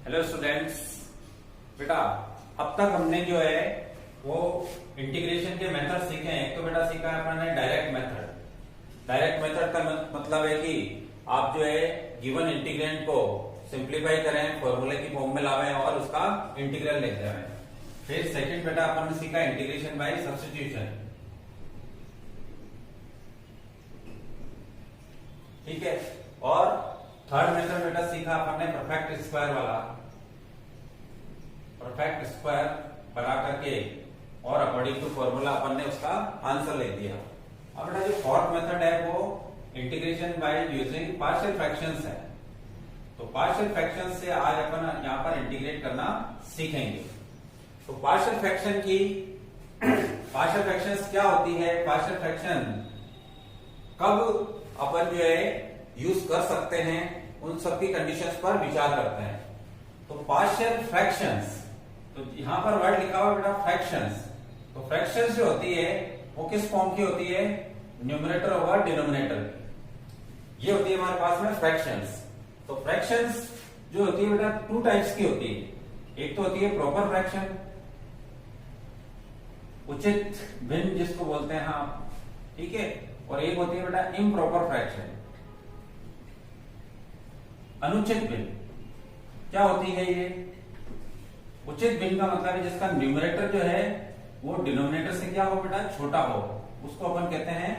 Hello students. बेटा अब तक हमने जो है वो इंटीग्रेशन के मेथड सीखे हैं। एक तो बेटा सीखा है अपने डायरेक्ट मेथड। डायरेक्ट मेथड का मतलब है कि आप जो है गिवन इंटीग्रेंट को सिंप्लीफाई करें, फॉर्मूले की फॉर्म में लावें और उसका इंटीग्रल लेते हैं। फिर सेकंड बेटा अपन ने सीखा इंटीग्रेशन बाय सब्स्टिट्यूशन। ठीक है। और थर्ड मेथड बेटा सीखा अपन ने परफेक्ट स्क्वायर वाला। परफेक्ट स्क्वायर बना करके और अकॉर्डिंग टू फॉर्मूला अपन ने उसका आंसर ले दिया। अब बेटा जो फोर्थ मेथड है वो integration by using partial fractions है। तो पार्शियल फ्रैक्शंस से आज अपन यहाँ पर इंटीग्रेट करना सीखेंगे। तो पार्शियल फ्रैक्शन की पार्शियल फ्रैक्शंस क्या होती है, पार्शियल फ्रैक्शन कब अपन जो है यूज कर सकते हैं, उन सब की कंडीशंस पर विचार करते हैं। तो पार्शियल फ्रैक्शंस, तो यहां पर वर्ड लिखा हुआ बेटा फ्रैक्शंस। तो फ्रैक्शंस जो होती है वो किस फॉर्म की होती है, न्यूमरेटर ओवर डिनोमिनेटर। ये होती है हमारे पास में फ्रैक्शंस। तो फ्रैक्शंस जो होती है बेटा टू टाइप्स की होती है। एक तो होती है प्रॉपर फ्रैक्शन, उचित भिन्न जिसको बोलते हैं आप, ठीक है। और एक होती है बेटा इम्प्रॉपर फ्रैक्शन, अनुचित भिन्न। क्या होती है ये? उचित भिन्न का मतलब है जिसका न्यूमरेटर जो है वो डिनोमिनेटर से क्या हो बेटा, छोटा हो, उसको अपन कहते हैं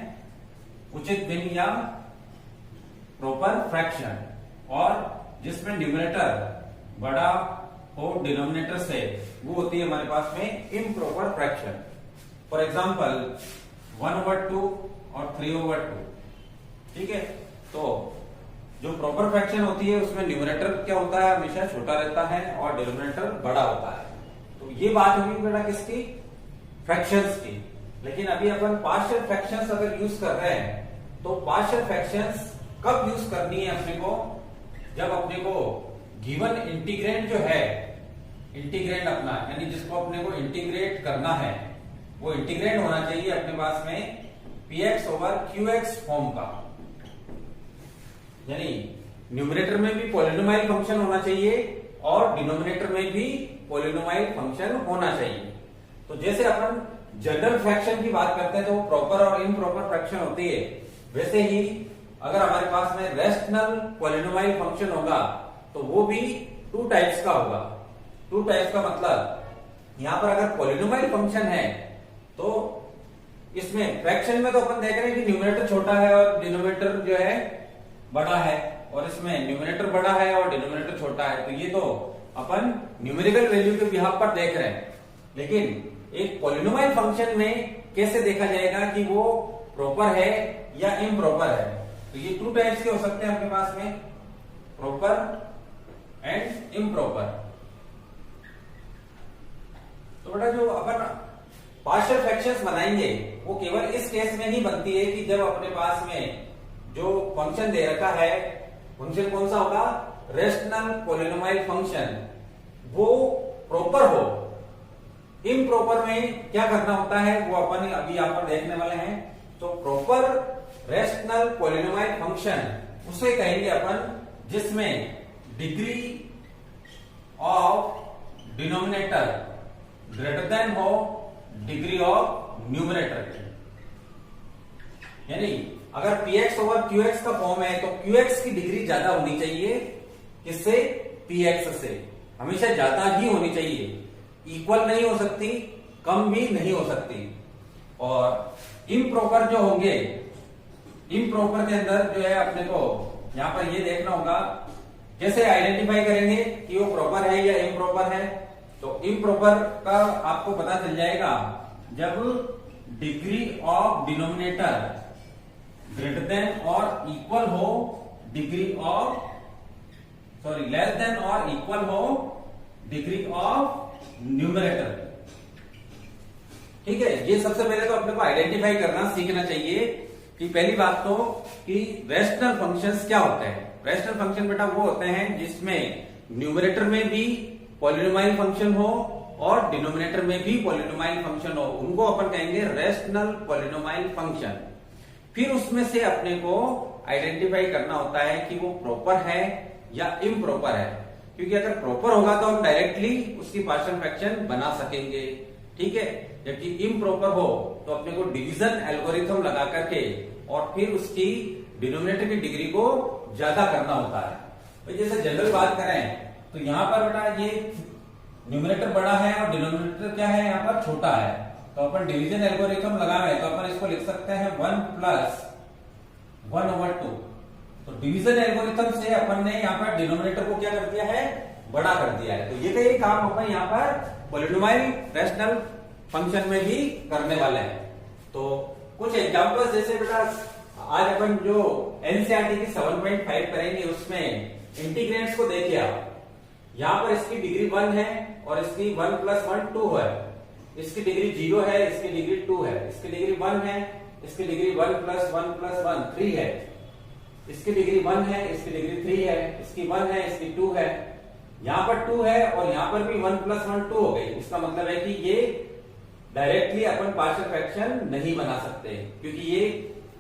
उचित भिन्न या प्रॉपर फ्रैक्शन। और जिसमें न्यूमरेटर बड़ा हो डिनोमिनेटर से, वो होती है हमारे पास में इम्प्रॉपर फ्रैक्शन। फॉर एग्जाम्पल 1/2 और 3/2, ठीक है। तो जो प्रॉपर फ्रैक्शन होती है उसमें न्यूमरेटर क्या होता है, हमेशा छोटा रहता है और डिनोमिनेटर बड़ा होता है। तो ये बात होगी बेटा किसकी, फ्रैक्शंस की। लेकिन अभी अपन पार्शियल फ्रैक्शंस अगर यूज कर रहे हैं तो पार्शियल फ्रैक्शंस कब यूज करनी है अपने को, जब अपने को गिवन इंटीग्रेंट जो है, इंटीग्रेंट अपना यानी जिसको अपने को इंटीग्रेट करना है, वो इंटीग्रेंट होना चाहिए अपने पास में px ओवर qx फॉर्म का। यानी न्यूमरेटर में भी पॉलिनोमियल फंक्शन होना चाहिए और डिनोमिनेटर में भी पॉलिनोमियल फंक्शन होना चाहिए। तो जैसे अपन जनरल फ्रैक्शन की बात करते हैं तो वो प्रॉपर और इम्प्रॉपर फ्रैक्शन होती है, वैसे ही अगर हमारे पास में रेशनल पॉलिनोमियल फंक्शन होगा तो वो भी टू टाइप्स का होगा। टू टाइप्स का मतलब यहां पर अगर पॉलिनोमियल फंक्शन है तो इसमें फ्रैक्शन में तो अपन देख रहे हैं कि न्यूमरेटर छोटा है और डिनोमिनेटर जो है बड़ा है, और इसमें न्यूमरेटर बड़ा है और डिनोमिनेटर छोटा है। तो ये तो अपन न्यूमेरिकल वैल्यू के बिहाफ पर देख रहे हैं। लेकिन एक पॉलिनोमियल फंक्शन में कैसे देखा जाएगा कि वो प्रॉपर है या इम्प्रॉपर है। तो ये टू टाइप्स के हो सकते हैं अपने पास में, प्रॉपर एंड इम्प्रॉपर। तो बेटा जो अपन पार्शियल फ्रैक्शंस बनाएंगे वो केवल इस केस में ही बनती है कि जब अपने पास में जो फंक्शन दे रखा है, फंक्शन कौन सा होगा, रेशनल पॉलिनोमियल फंक्शन, वो प्रॉपर हो। इम्प्रॉपर में क्या करना होता है वो अपन अभी यहां पर देखने वाले हैं। तो प्रॉपर रेशनल पॉलिनोमियल फंक्शन उसे कहेंगे अपन जिसमें degree of denominator greater than हो डिग्री ऑफ न्यूमरेटर। यानी अगर px ओवर qx का फॉर्म है तो qx की डिग्री ज्यादा होनी चाहिए, किससे, px से, हमेशा ज्यादा ही होनी चाहिए। इक्वल नहीं हो सकती, कम भी नहीं हो सकती। और इम्प्रॉपर जो होंगे, इम्प्रॉपर के अंदर जो है अपने को यहां पर ये देखना होगा कैसे आइडेंटिफाई करेंगे कि वो प्रॉपर है या इम्प्रॉपर है। तो इम्प्रॉपर का आपको पता चल जाएगा जब degree of denominator greater than और इक्वल हो degree of, sorry less than और इक्वल हो डिग्री ऑफ न्यूमरेटर। ठीक है। ये सबसे पहले तो अपने को आइडेंटिफाई करना सीखना चाहिए कि पहली बात तो कि रेशनल फंक्शंस क्या होते हैं। रेशनल फंक्शन बेटा वो होते हैं जिसमें न्यूमरेटर में भी पॉलिनोमियल फंक्शन हो और डिनोमिनेटर में भी पॉलिनोमियल फंक्शन हो, उनको अपन कहेंगे रेशनल पॉलिनोमियल फंक्शन। फिर उसमें से अपने को आइडेंटिफाई करना होता है कि वो प्रॉपर है या इम्प्रॉपर है। क्योंकि अगर प्रॉपर होगा तो हम डायरेक्टली उसकी पार्शियल फ्रैक्शन बना सकेंगे, ठीक है। जबकि इम्प्रॉपर हो तो अपने को डिवीजन एल्गोरिथम लगा करके और फिर उसकी डिनोमिनेटर की डिग्री को ज्यादा करना होता है। तो जैसे जनरल बात करें तो यहाँ पर बेटा ये न्यूमरेटर बड़ा है और डिनोमिनेटर क्या है यहाँ पर छोटा है, तो अपन डिवीजन एल्गोरिथम लगा रहे हैं तो अपन इसको लिख सकते हैं 1 प्लस 1/2। तो डिवीजन एल्गोरिथम से अपन ने यहाँ पर डिनोमिनेटर को क्या कर दिया है, बड़ा कर दिया है। तो ये काम अपन यहाँ पर पॉलिनोमियल रैशनल फंक्शन में भी करने वाले हैं। तो कुछ एग्जांपल्स जैसे बेटा आज अपन जो एनसीईआरटी की 7.5 करेंगे उसमें इंटीग्रेंट्स को देखिए आप, यहाँ पर इसकी डिग्री 1 है और इसकी 1 + 1 2 है, इसकी डिग्री 0 है, इसकी डिग्री 2 है, इसकी डिग्री 1 है, इसकी डिग्री 1 + 1 + 1 3 है, इसकी डिग्री 1 है, इसकी डिग्री 3 है, इसकी 1 है, इसकी 2 है, यहाँ पर 2 है और यहाँ पर भी 1 + 1 2 हो गई। इसका मतलब है कि ये डायरेक्टली अपन पार्शियल फ्रैक्शन नहीं बना सकते क्योंकि ये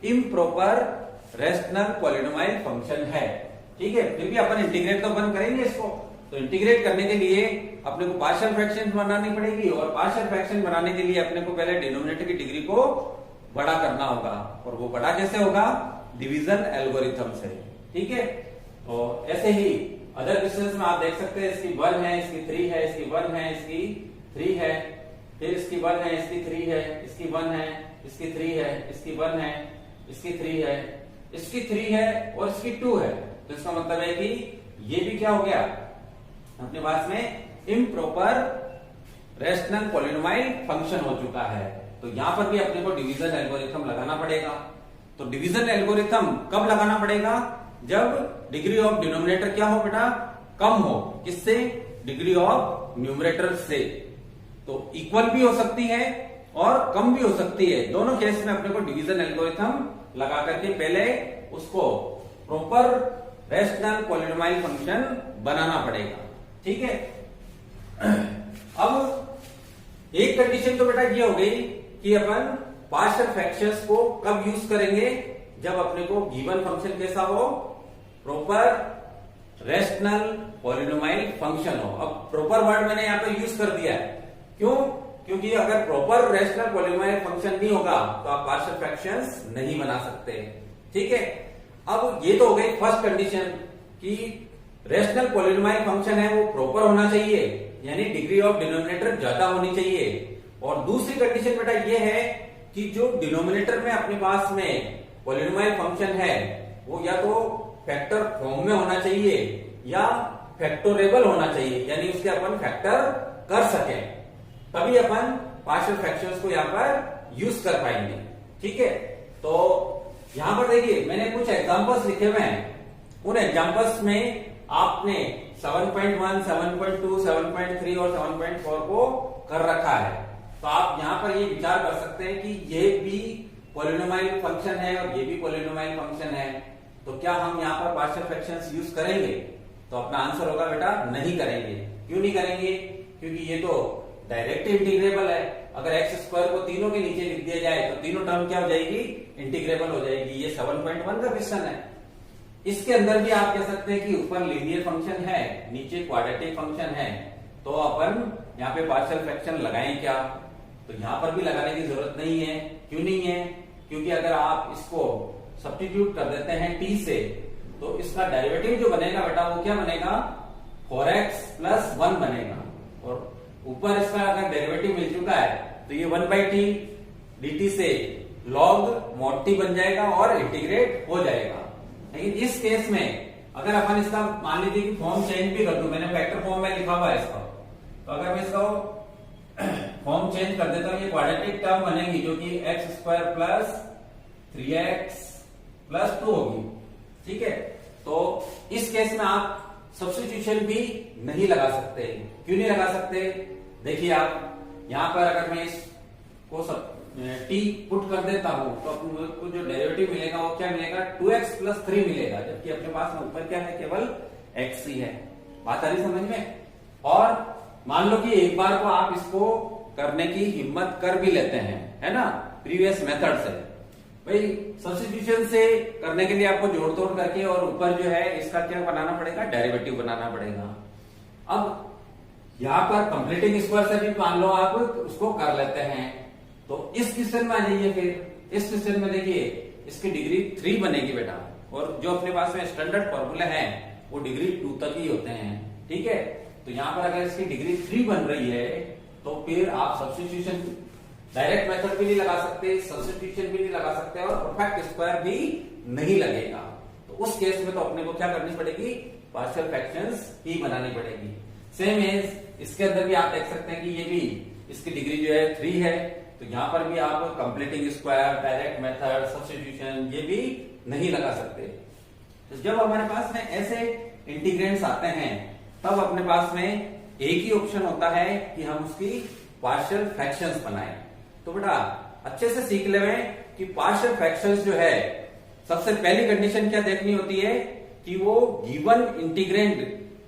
इम्प्रॉपर रैशनल पॉलिनोमियल फंक्शन है, ठीक है। फिर भी अपन इंटीग्रेट तो अपन करेंगे इसको, तो इंटीग्रेट करने के लिए अपने को पार्शियल फ्रैक्शन बनानी पड़ेगी और पार्शियल फ्रैक्शन बनाने के लिए अपने को पहले डिनोमिनेटर की डिग्री को बड़ा करना होगा, और वो बड़ा कैसे होगा, डिवीजन एल्गोरिथम से, ठीक है। तो ऐसे ही अदर क्वेश्चंस में आप देख सकते हैं इसकी 1 है, इसकी 3 है, इसकी 1 है, इसकी 3 है, फिर इसकी 1 है, इसकी 3 है, इसकी 1 है, इसकी 3 है, इसकी 1 है, इसकी 3 है, इसकी 3 है और इसकी 2 है। तो इसका मतलब है कि ये भी क्या हो गया अपने पास में इम्प्रॉपर रैशनल पॉलिनोमियल फंक्शन हो चुका है। तो यहां पर भी अपने को डिवीजन एल्गोरिथम लगाना पड़ेगा। तो डिवीजन एल्गोरिथम कब लगाना पड़ेगा, जब डिग्री ऑफ डिनोमिनेटर क्या हो बेटा, कम हो, किससे, डिग्री ऑफ न्यूमरेटर से। तो इक्वल भी हो सकती है और कम भी हो सकती है, दोनों केस में अपने को डिवीजन एल्गोरिथम लगा करके पहले उसको प्रॉपर रैशनल पॉलिनोमियल फंक्शन बनाना पड़ेगा, ठीक है। अब एक कंडीशन तो बेटा ये हो गई कि अपन पार्शियल फ्रैक्शंस को कब यूज करेंगे, जब अपने को गिवन फंक्शन कैसा हो, प्रॉपर रैशनल पॉलिनोमियल फंक्शन हो। अब प्रॉपर वर्ड मैंने यहां पर यूज कर दिया है, क्यों, क्योंकि अगर प्रॉपर रैशनल पॉलिनोमियल फंक्शन नहीं होगा तो आप पार्शियल फ्रैक्शंस नहीं बना सकते, ठीक है। अब ये तो हो गई फर्स्ट कंडीशन कि रैशनल पॉलिनोमियल फंक्शन है वो प्रॉपर होना चाहिए, यानी डिग्री ऑफ डिनोमिनेटर ज्यादा होनी चाहिए। और दूसरी कंडीशन बेटा ये है कि जो डिनोमिनेटर में अपने पास में पॉलिनोमियल फंक्शन है वो या तो फैक्टर फॉर्म में होना चाहिए या फैक्टोरेबल होना चाहिए, यानी उसके अपन फैक्टर कर सके, तभी अपन पार्शियल फ्रैक्शंस को यहाँ पर यूज कर पाएंगे, ठीक है। तो यहां पर देखिए मैंने कुछ एग्जांपल्स लिखे हुए हैं, उन एग्जांपल्स में आपने 7.1, 7.2, 7.3 और 7.4 को कर रखा है। तो आप यहां पर ये विचार कर सकते हैं कि ये भी पॉलिनोमियल फंक्शन है और ये भी पॉलिनोमियल फंक्शन है, तो क्या हम यहाँ पर पार्शियल फ्रैक्शंस यूज करेंगे? तो अपना आंसर होगा बेटा नहीं करेंगे। क्यों नहीं करेंगे? क्योंकि ये तो डायरेक्ट इंटीग्रेबल है। अगर x² को तीनों के नीचे लिख दिया जाए तो तीनों टर्म क्या हो जाएगी, इंटीग्रेबल हो जाएगी। ये 7.1 का क्वेश्चन है। इसके अंदर भी आप कह सकते हैं कि ऊपर लीनियर फंक्शन है, नीचे क्वाड्रेटिक फंक्शन है, तो अपन यहाँ पे पार्शियल फ्रैक्शन लगाएं क्या? तो यहाँ पर भी लगाने की जरूरत नहीं है। क्यों नहीं है? क्योंकि अगर आप इसको सब्स्टिट्यूट कर देते हैं t से, तो इसका डेरिवेटिव जो बनेगा बेटा वो क्या बनेगा, 4x + 1 बनेगा। और ऊपर इसका अगर डेरिवेटिव मिल चुका है तो ये 1/t dt से log mod t बन जाएगा और इंटीग्रेट हो जाएगा। लेकिन इस केस में अगर अपन इसका मान लीजिए कि फॉर्म चेंज भी कर दूं, मैंने फैक्टर फॉर्म में लिखा हुआ है इसका, तो अगर मैं इसका फॉर्म चेंज कर देता हूं, ये क्वाड्रेटिक टर्म बनेगी जो कि x² + 3x + 2 होगी, ठीक है। तो इस केस में आप सब्स्टिट्यूशन भी नहीं लगा सकते। क्यों नहीं लगा सकते? देखिए आप यहां पर अगर मैं इसको t पुट कर देता हूं तो आपको जो डेरिवेटिव मिलेगा वो क्या मिलेगा, 2x + 3 मिलेगा, जबकि अपने पास में ऊपर क्या है, केवल x ही है। बात आ रही समझ में? और मान लो कि एक बार को आप इसको करने की हिम्मत कर भी लेते हैं, है ना, प्रीवियस मेथड से। भाई सब्स्टिट्यूशन से करने के लिए आपको जोड़ तोड़ करके और ऊपर जो है इसका क्या बनाना पड़ेगा, डेरिवेटिव बनाना पड़ेगा। अब यहां पर कंप्लीटिंग स्क्वायर से भी मान लो आप उसको कर लेते हैं। तो इस क्वेश्चन में आ जाइए। फिर इस क्वेश्चन में देखिए इसकी डिग्री 3 बनेगी बेटा, और जो अपने पास में स्टैंडर्ड फॉर्मूले हैं वो डिग्री 2 तक ही होते हैं। ठीक है, तो यहां पर अगर इसकी डिग्री 3 बन रही है तो फिर आप सब्स्टिट्यूशन डायरेक्ट मेथड भी नहीं लगा सकते, सब्स्टिट्यूशन भी नहीं लगा सकते, और परफेक्ट स्क्वायर भी नहीं लगेगा। तो उस केस में तो अपने को क्या करनी पड़ेगी, पार्शियल फ्रैक्शंस ही बनानी पड़ेगी। सेम एज इसके अंदर भी आप देख सकते हैं कि ये भी इसकी डिग्री जो है 3 है, तो यहां पर भी आप completing square, direct method, substitution ये भी नहीं लगा सकते। तो जब हमारे पास में ऐसे इंटीग्रेंट्स आते हैं तब अपने पास में एक ही ऑप्शन होता है कि हम उसकी पार्शियल फ्रैक्शंस बनाएं। तो बेटा अच्छे से सीख ले कि पार्शियल फ्रैक्शंस जो है सबसे पहली कंडीशन क्या देखनी होती है कि वो गिवन इंटीग्रेंट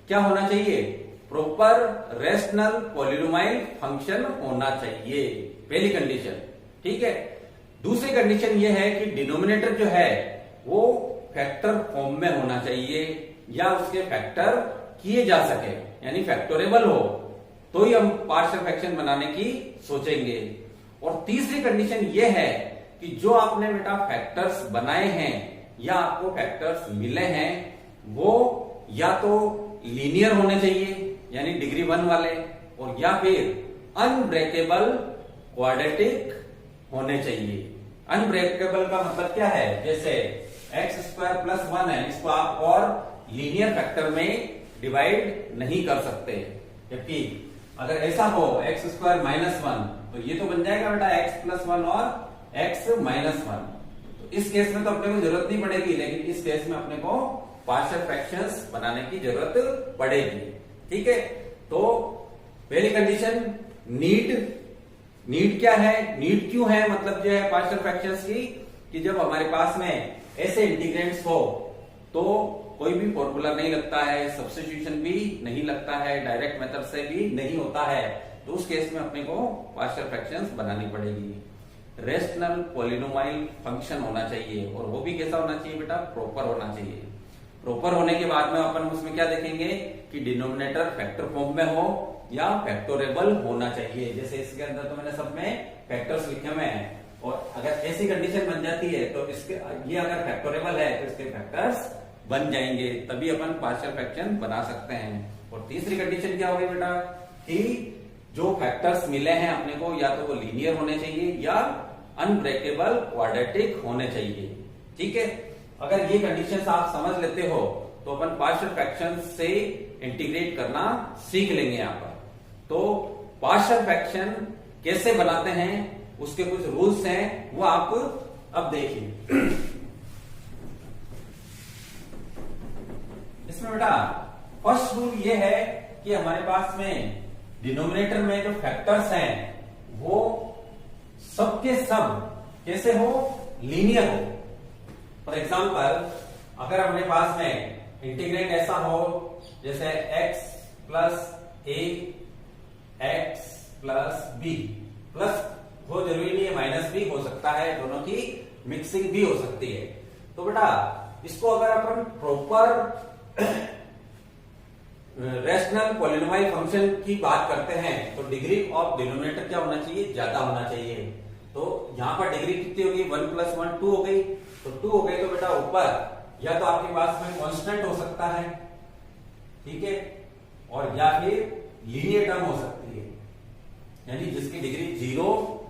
क्या होना चाहिए, प्रॉपर रेशनल पॉलिनोमियल फंक्शन होना चाहिए, पहली कंडीशन। ठीक है, दूसरी कंडीशन ये है कि डिनोमिनेटर जो है वो फैक्टर फॉर्म में होना चाहिए या उसके फैक्टर किए जा सके, यानी फैक्टोरेबल हो, तो ही हम पार्शियल फ्रैक्शन बनाने की सोचेंगे। और तीसरी कंडीशन ये है कि जो आपने बेटा फैक्टर्स बनाए हैं या आपको फैक्टर्स मिले हैं वो या तो लीनियर होने चाहिए यानी डिग्री 1 वाले, और या फिर अनब्रेकेबल क्वाड्रेटिक होने चाहिए। अनब्रेकेबल का मतलब क्या है, जैसे x² + 1 है, इसको आप और लीनियर फैक्टर में डिवाइड नहीं कर सकते, जबकि अगर ऐसा हो x² - 1 तो ये तो बन जाएगा बेटा x + 1 और x - 1। तो इस केस में तो अपने को जरूरत नहीं पड़ेगी, लेकिन इस केस में अपने को पार्शियल फ्रैक्शंस बनाने की जरूरत पड़ेगी। ठीक है, तो पहली कंडीशन नीड क्या है, नीड क्यों है, मतलब जो है पार्शियल फ्रैक्शंस की, कि जब हमारे पास में ऐसे इंटीग्रेंट्स हो तो कोई भी फॉर्मूला नहीं लगता है, सब्स्टिट्यूशन भी नहीं लगता है, डायरेक्ट मेथड से भी नहीं होता है, तो उस केस में अपने को पार्शियल फ्रैक्शंस बनानी पड़ेगी। रेशनल पॉलिनोमियल फंक्शन होना चाहिए, और वो भी कैसा होना चाहिए बेटा, प्रॉपर होना चाहिए। प्रॉपर होने के बाद में अपन उसमें क्या देखेंगे कि डिनोमिनेटर फैक्टर फॉर्म में हो या फैक्टोरेबल होना चाहिए। जैसे इसके अंदर तो मैंने सब में फैक्टर्स लिखे हुए हैं, और अगर ऐसी कंडीशन बन जाती है तो इसके ये अगर फैक्टोरेबल है तो इसके फैक्टर्स बन जाएंगे, तभी अपन पार्शियल फ्रैक्शन बना सकते हैं। और तीसरी कंडीशन क्या होगी बेटा कि जो फैक्टर्स मिले हैं अपने को या तो वो लीनियर होने चाहिए या अनब्रेकेबल क्वाड्रेटिक होने चाहिए। ठीक है, अगर ये कंडीशंस आप समझ लेते हो तो अपन पार्शियल फ्रैक्शन से इंटीग्रेट करना सीख लेंगे यहां पर। तो पार्शियल फ्रैक्शन कैसे बनाते हैं उसके कुछ रूल्स हैं, वो आप अब देखिए। इसमें बेटा फर्स्ट रूल ये है कि हमारे पास में डिनोमिनेटर में जो फैक्टर्स हैं वो सबके सब कैसे हो, लीनियर हो। फॉर एग्जाम्पल अगर अपने पास में इंटीग्रेंट ऐसा हो जैसे x + a x + b, plus हो जरूरी नहीं है माइनस भी हो सकता है, दोनों की मिक्सिंग भी हो सकती है। तो बेटा इसको अगर अपन प्रॉपर रेशनल पॉलिनोमियल फंक्शन की बात करते हैं तो डिग्री ऑफ डिनोमिनेटर क्या होना चाहिए, ज्यादा होना चाहिए। तो यहां पर डिग्री कितनी होगी, 1 + 1 2 हो गई, तो 2 हो गई तो बेटा ऊपर या तो आपके पास में कांस्टेंट हो सकता है, ठीक है, और या फिर लीनियर टर्म हो सकती है, यानी जिसकी डिग्री 0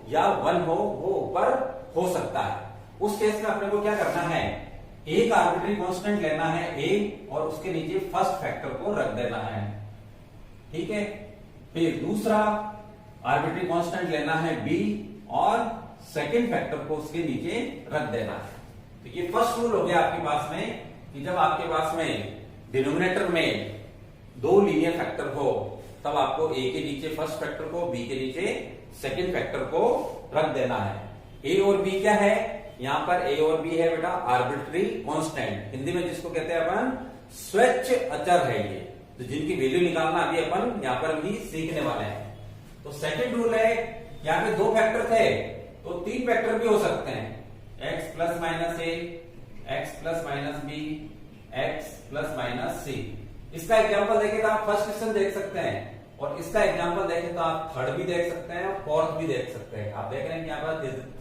या 1 हो वो ऊपर हो सकता है। उस केस में अपने को क्या करना है, एक आर्बिट्री कांस्टेंट लेना है a और उसके नीचे फर्स्ट फैक्टर को रख देना है, ठीक है। फिर दूसरा आर्बिट्री कांस्टेंट लेना है b और सेकंड फैक्टर को उसके नीचे रख देना है। तो ये फर्स्ट रूल हो गया आपके पास में कि जब आपके पास में डिनोमिनेटर में दो लीनियर फैक्टर हो तब आपको a के नीचे फर्स्ट फैक्टर को, b के नीचे सेकंड फैक्टर को रख देना है। a और b क्या है, यहां पर a और b है बेटा आर्बिट्री कांस्टेंट, हिंदी में जिसको कहते हैं अपन स्वैच्छ अचर है ये, तो जिनकी वैल्यू निकालना अभी अपन यहां पर भी सीखने वाले हैं। तो सेकंड रूल है, यहाँ पे दो फैक्टर थे तो तीन फैक्टर भी हो सकते हैं, x ± a, x ± b, x ± c। इसका एग्जांपल देखें तो आप फर्स्ट क्वेश्चन देख सकते हैं, और इसका एग्जांपल देखें तो आप थर्ड भी देख सकते हैं और फोर्थ भी देख सकते हैं। आप देख रहे हैं कि यहाँ पर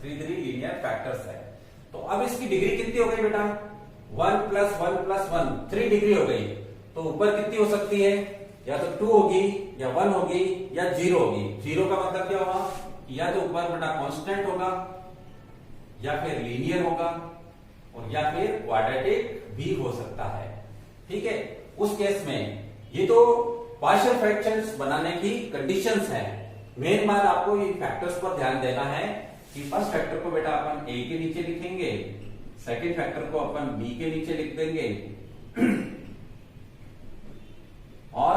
3 लीनियर फैक्टर्स है। तो अब इसकी डिग्री कितनी हो गई बेटा? 1 + 1 + 1 3 डिग्री हो गई। तो ऊपर कितनी हो सकती है? या तो 2 होगी, या 1 होगी, या 0 होगी। 0 का मतलब क्या होगा? या तो ऊपर बेटा कांस्टेंट होगा, या फिर लीनियर होगा, और या फिर क्वाड्रेटिक भी हो सकता है। ठीक है, उस केस में ये तो पार्शियल फ्रैक्शंस बनाने की कंडीशंस हैं। मेन बात आपको इन फैक्टर्स पर ध्यान देना है कि फर्स्ट फैक्टर को बेटा अपन ए के नीचे लिखेंगे, सेकंड फैक्टर को अपन बी के नीचे लिख देंगे, और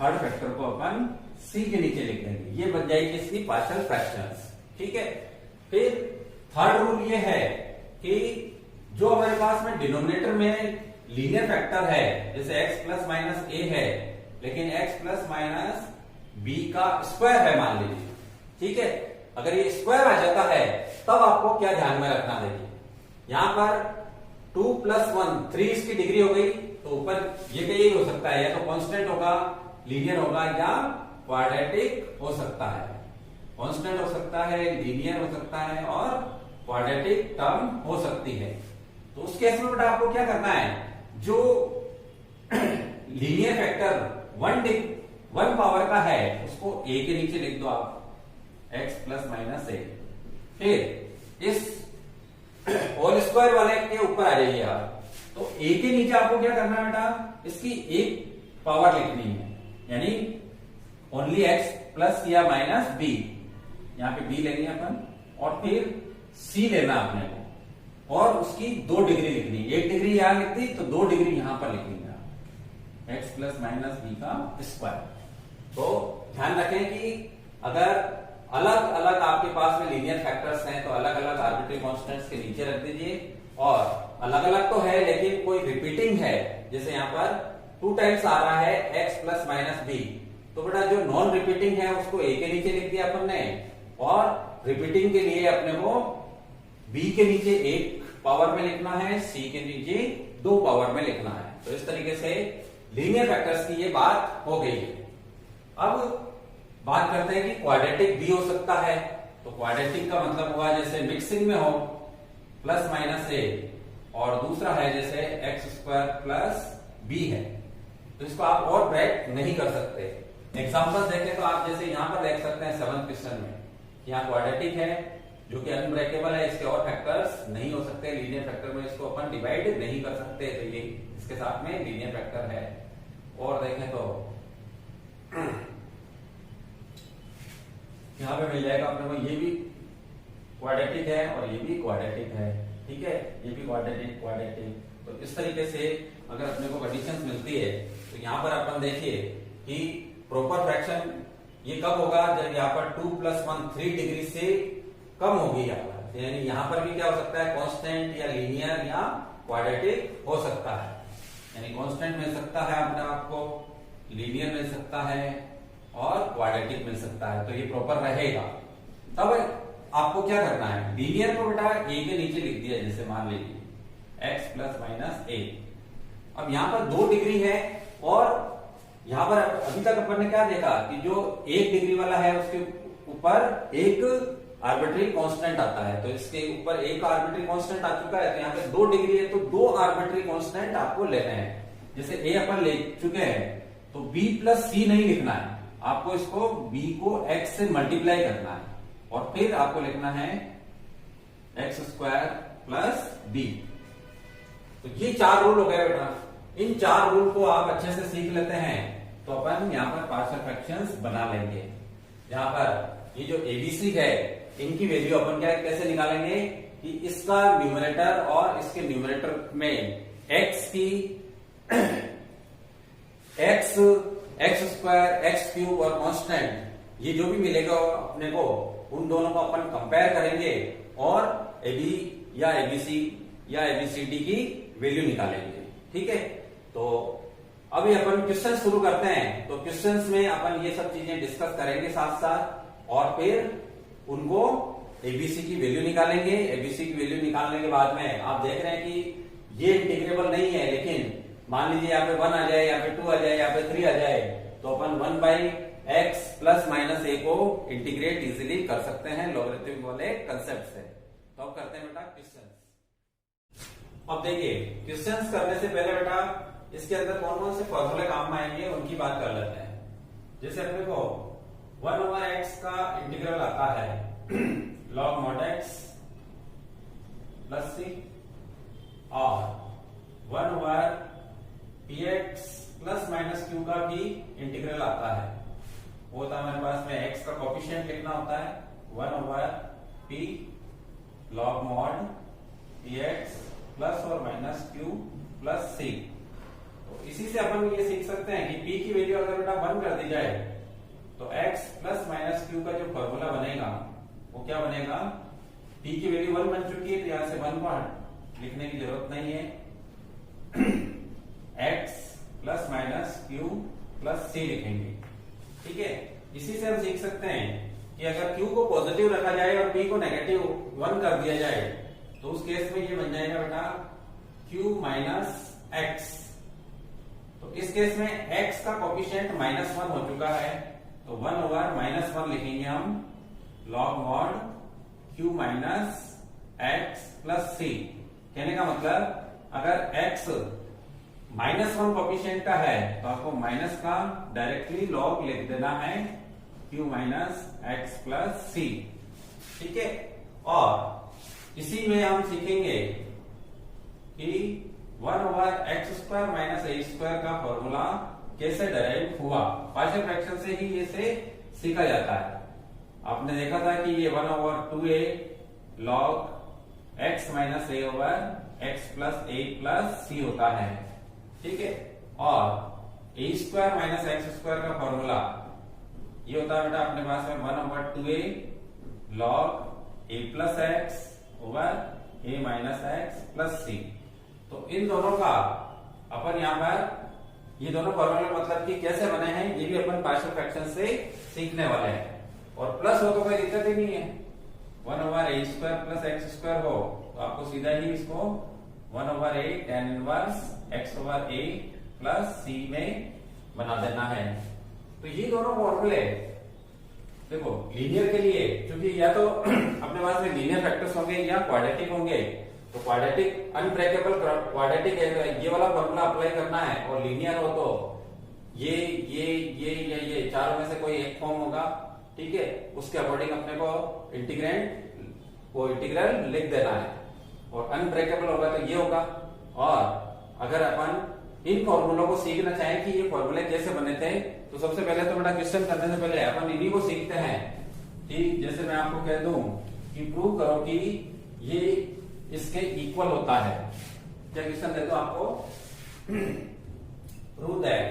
थर्ड फैक्टर को अपन सी के नीचे लिख देंगे। ये बन जाएगी इसकी पार्शियल फ्रैक्शंस। ठीक है, फिर थर्ड रूल ये है कि जो हमारे पास में डिनोमिनेटर में लीनियर फैक्टर है, जैसे x + - a है, लेकिन x + - b का स्क्वायर है मान लीजिए। ठीक है, अगर ये स्क्वायर आ जाता है तब आपको क्या ध्यान में रखना देखिए, यहां पर 2 + 1 3 इसकी डिग्री हो गई। तो ऊपर ये यही हो सकता है, या तो कांस्टेंट होगा, लीनियर होगा, या क्वाड्रेटिक हो सकता है। कांस्टेंट हो सकता है, लीनियर हो सकता है, और क्वाड्रेटिक टर्म हो सकती है। तो उस केस में बेटा आपको क्या करना है, जो लीनियर फैक्टर 1 पावर का है उसको a के नीचे लिख दो आप, x + - a। फिर इस होल स्क्वायर वाले के ऊपर आ जाइए आप। तो a के नीचे आपको क्या करना है बेटा, इसकी एक पावर लिखनी है, यानी ओनली x प्लस या माइनस b। यहां पे b लेंगे अपन, और फिर c लेना अपने को, और उसकी 2 डिग्री लिखनी है। 1 डिग्री यहां लिख दी तो 2 डिग्री यहां पर लिखनी है, x + - b का स्क्वायर। तो ध्यान रखें कि अगर अलग अलग आपके पास में लीनियर फैक्टर्स हैं तो अलग अलग आर्बिट्री कांस्टेंट्स के नीचे रख दीजिए, और अलग अलग तो है लेकिन कोई रिपीटिंग है, जैसे यहां पर 2 टाइम्स आ रहा है x + - b, तो बेटा जो नॉन रिपीटिंग है उसको a के नीचे लिख दिया अपन ने, और रिपीटिंग के लिए अपने को b के नीचे 1 पावर में लिखना है, c के नीचे 2 पावर में लिखना है। तो इस तरीके से लीनियर फैक्टर्स की ये बात हो गई है। अब बात करते हैं कि क्वाड्रेटिक भी हो सकता है। तो क्वाड्रेटिक का मतलब हुआ जैसे मिक्सिंग में हो + - a, और दूसरा है जैसे x² + b है, तो इसको आप और ब्रेक नहीं कर सकते। एग्जांपल देखें तो आप जैसे यहां पर देख सकते हैं 7th क्वेश्चन में, यहाँ क्वाड्रेटिक है जो कि अनब्रेकेबल है, इसके और फैक्टर्स नहीं हो सकते। लीनियर फैक्टर में इसको अपन डिवाइड नहीं कर सकते, तो ये इसके साथ में लीनियर फैक्टर है। और देखें तो यहां पे मिल जाएगा अपने को, ये भी क्वाड्रेटिक है और ये भी क्वाड्रेटिक है। ठीक है, ये भी क्वाड्रेटिक। तो इस तरीके से अगर अपने को कंडीशंस मिलती है तो यहाँ पर अपन देखिए कि प्रॉपर फ्रैक्शन ये कब होगा, जब यहाँ पर 2 + 1 3 डिग्री से कम होगी यहाँ पर, यानी यहाँ पर भी क्या हो सकता है, कांस्टेंट या लीनियर या क्वाड्रेटिक हो सकता है। यानी कांस्टेंट मिल सकता है अपने आपको, लीनियर मिल सकता है, और क्वाड्रेटिक मिल सकता है। तो ये प्रॉपर रहेगा। तब आपको क्या करना है, लीनियर को बेटा a के नीचे लिख दिया, जैसे मान लीजिए x + - a। अब यहां पर 2 डिग्री है, और यहां पर अभी तक अपन ने क्या देखा कि जो 1 डिग्री वाला है उसके ऊपर एक आर्बिट्री कांस्टेंट आता है। तो इसके ऊपर एक आर्बिट्री कांस्टेंट आ चुका है, तो यहाँ पे 2 डिग्री है तो 2 आर्बिट्री कांस्टेंट आपको लेने हैं। जैसे a अपन ले चुके हैं तो b + c नहीं लिखना है, आपको इसको b को x से मल्टीप्लाई करना है, और फिर आपको लिखना है x² + b। तो ये 4 रूल हो गए बेटा। इन 4 रूल को आप अच्छे से सीख लेते हैं तो अपन यहाँ पर पार्शियल फ्रैक्शंस बना लेंगे। यहाँ पर ये जो एबीसी है इनकी वैल्यू अपन क्या कैसे निकालेंगे कि इसका न्यूमरेटर और इसके न्यूमरेटर में x की x² x³ और कांस्टेंट ये जो भी मिलेगा अपने को, उन दोनों को अपन कंपेयर करेंगे और AB या ABC या ABCD की वैल्यू निकालेंगे। ठीक है, तो अभी अपन क्वेश्चन शुरू करते हैं। तो क्वेश्चंस में अपन ये सब चीजें डिस्कस करेंगे साथ साथ, और फिर उनको एबीसी की वैल्यू निकालेंगे। एबीसी की वैल्यू निकालने के बाद में आप देख रहे हैं कि ये इंटीग्रेबल नहीं है, लेकिन मान लीजिए यहाँ पे 1 आ जाए, यहाँ पे 2 आ जाए, यहाँ पे 3 आ जाए, तो अपन 1/x प्लस माइनस a को इंटीग्रेट इजीली कर सकते हैं लॉगरिथमिक वाले कंसेप्ट से। तो अब करते हैं बेटा क्वेश्चंस। अब देखिए क्वेश्चंस करने से पहले बेटा इसके अंदर कौन कौन से फॉर्मूले काम में आएंगे उनकी बात कर लेते हैं। जैसे अपने को 1/x का इंटीग्रल आता है log mod x plus c और 1/px प्लस माइनस q का भी इंटीग्रल आता है। वो होता है हमारे पास में x का कोफिशिएंट लिखना होता है 1/p log mod px plus और माइनस q प्लस c। तो इसी से अपन ये सीख सकते हैं कि p की वैल्यू अगर बेटा 1 कर दी जाए तो x प्लस माइनस q का जो फॉर्मूला बनेगा वो क्या बनेगा, p की वैल्यू 1 बन चुकी है तो यहां से 1 को लिखने की जरूरत नहीं है, x plus minus q plus c लिखेंगे। ठीक है, इसी से हम सीख सकते हैं कि अगर q को पॉजिटिव रखा जाए और p को नेगेटिव 1 कर दिया जाए तो उस केस में ये बन जाएगा बेटा q माइनस x। तो इस केस में x का कोफिशिएंट -1 हो चुका है तो 1/-1 लिखेंगे हम log mod q minus x plus c। कहने का मतलब अगर x -1 कोफिशिएंट का है तो आपको माइनस का डायरेक्टली log लिख देना है q minus x plus c। ठीक है, और इसी में हम सीखेंगे कि 1/x² माइनस a² का फॉर्मूला कैसे डिराइव हुआ। पार्शियल फ्रैक्शन से ही इसे सीखा जाता है। आपने देखा था कि ये 1/2a log x minus a over x plus a plus c होता है। ठीक है, और a² माइनस x² का फॉर्मूला ये होता है बेटा अपने पास में 1/2a log a plus x over a minus x plus c। तो इन दोनों का अपन यहाँ पर ये दोनों फॉर्मूले मतलब कि कैसे बने हैं ये भी अपन पार्शियल फ्रैक्शन से सीखने वाले हैं। और प्लस हो तो कोई दिक्कत ही नहीं है, 1/a² प्लस x² हो तो आपको सीधा ही इसको 1/a tan inverse x over a plus c में बना देना है। तो ये दोनों फॉर्मूले देखो लीनियर के लिए, क्योंकि या तो अपने पास में लीनियर फैक्टर्स होंगे या क्वाड्रेटिक होंगे, तो क्वाड्रेटिक अनब्रेकेबल क्वाड्रेटिक ये वाला फॉर्मूला अप्लाई करना है, और लीनियर हो तो ये चारों में से कोई एक फॉर्म होगा। ठीक है, उसके अकॉर्डिंग अपने को इंटीग्रल लिख देना है, और अनब्रेकेबल होगा तो ये होगा। और अगर अपन इन फॉर्मूलों को सीखना चाहें कि ये फॉर्मूले कैसे बने थे तो सबसे पहले तो बेटा क्वेश्चन करने से पहले अपन इन्हीं को सीखते हैं। ठीक, जैसे मैं आपको कह दूं कि प्रूव करो कि ये इसके इक्वल होता है। क्या क्वेश्चन दे दो आपको, prove that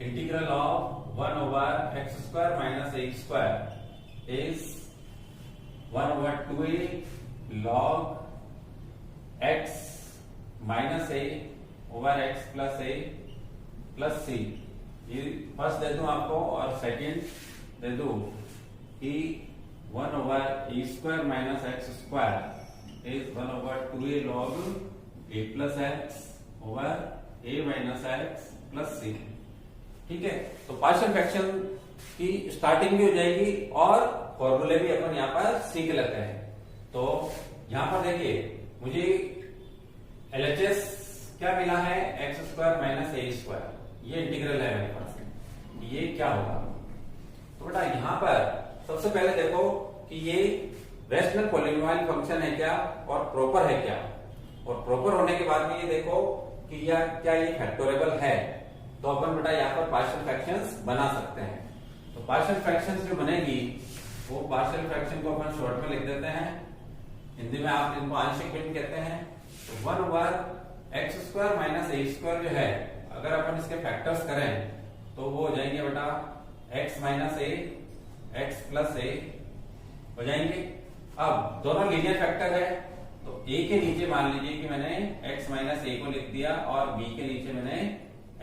integral of 1/x² minus a² is 1/2a log x minus a over x plus a plus c। ये फर्स्ट दे दूं आपको, और सेकेंड दे दूं कि 1/a² minus x² is 1/2a log a plus x over a minus x plus c। ठीक है, तो partial fraction की स्टार्टिंग भी हो जाएगी और फॉर्मूले भी अपन यहाँ पर सीख लेते हैं। तो यहाँ पर देखिए मुझे LHS क्या मिला है, x² माइनस a²। ये इंटीग्रल है मेरे पास, ये क्या होगा। तो बेटा यहाँ पर सबसे पहले देखो कि ये रेशनल पॉलिनोमियल फंक्शन है क्या और प्रॉपर है क्या, और प्रॉपर होने के बाद में ये देखो कि क्या ये फैक्टोरेबल है, तो अपन बेटा यहाँ पर पार्शियल फ्रैक्शंस बना सकते हैं। तो पार्शियल फ्रैक्शंस जो बनेगी वो पार्शियल फ्रैक्शन को अपन शॉर्ट में लिख देते हैं, हिंदी में आप इनको आंशिक भिन्न कहते हैं। तो 1/x² माइनस a² जो है अगर अपन इसके फैक्टर्स करें तो वो हो जाएंगे बेटा x minus a x plus a हो जाएंगे। अब दोनों लीनियर फैक्टर है तो a के नीचे मान लीजिए कि मैंने x माइनस a को लिख दिया और b के नीचे मैंने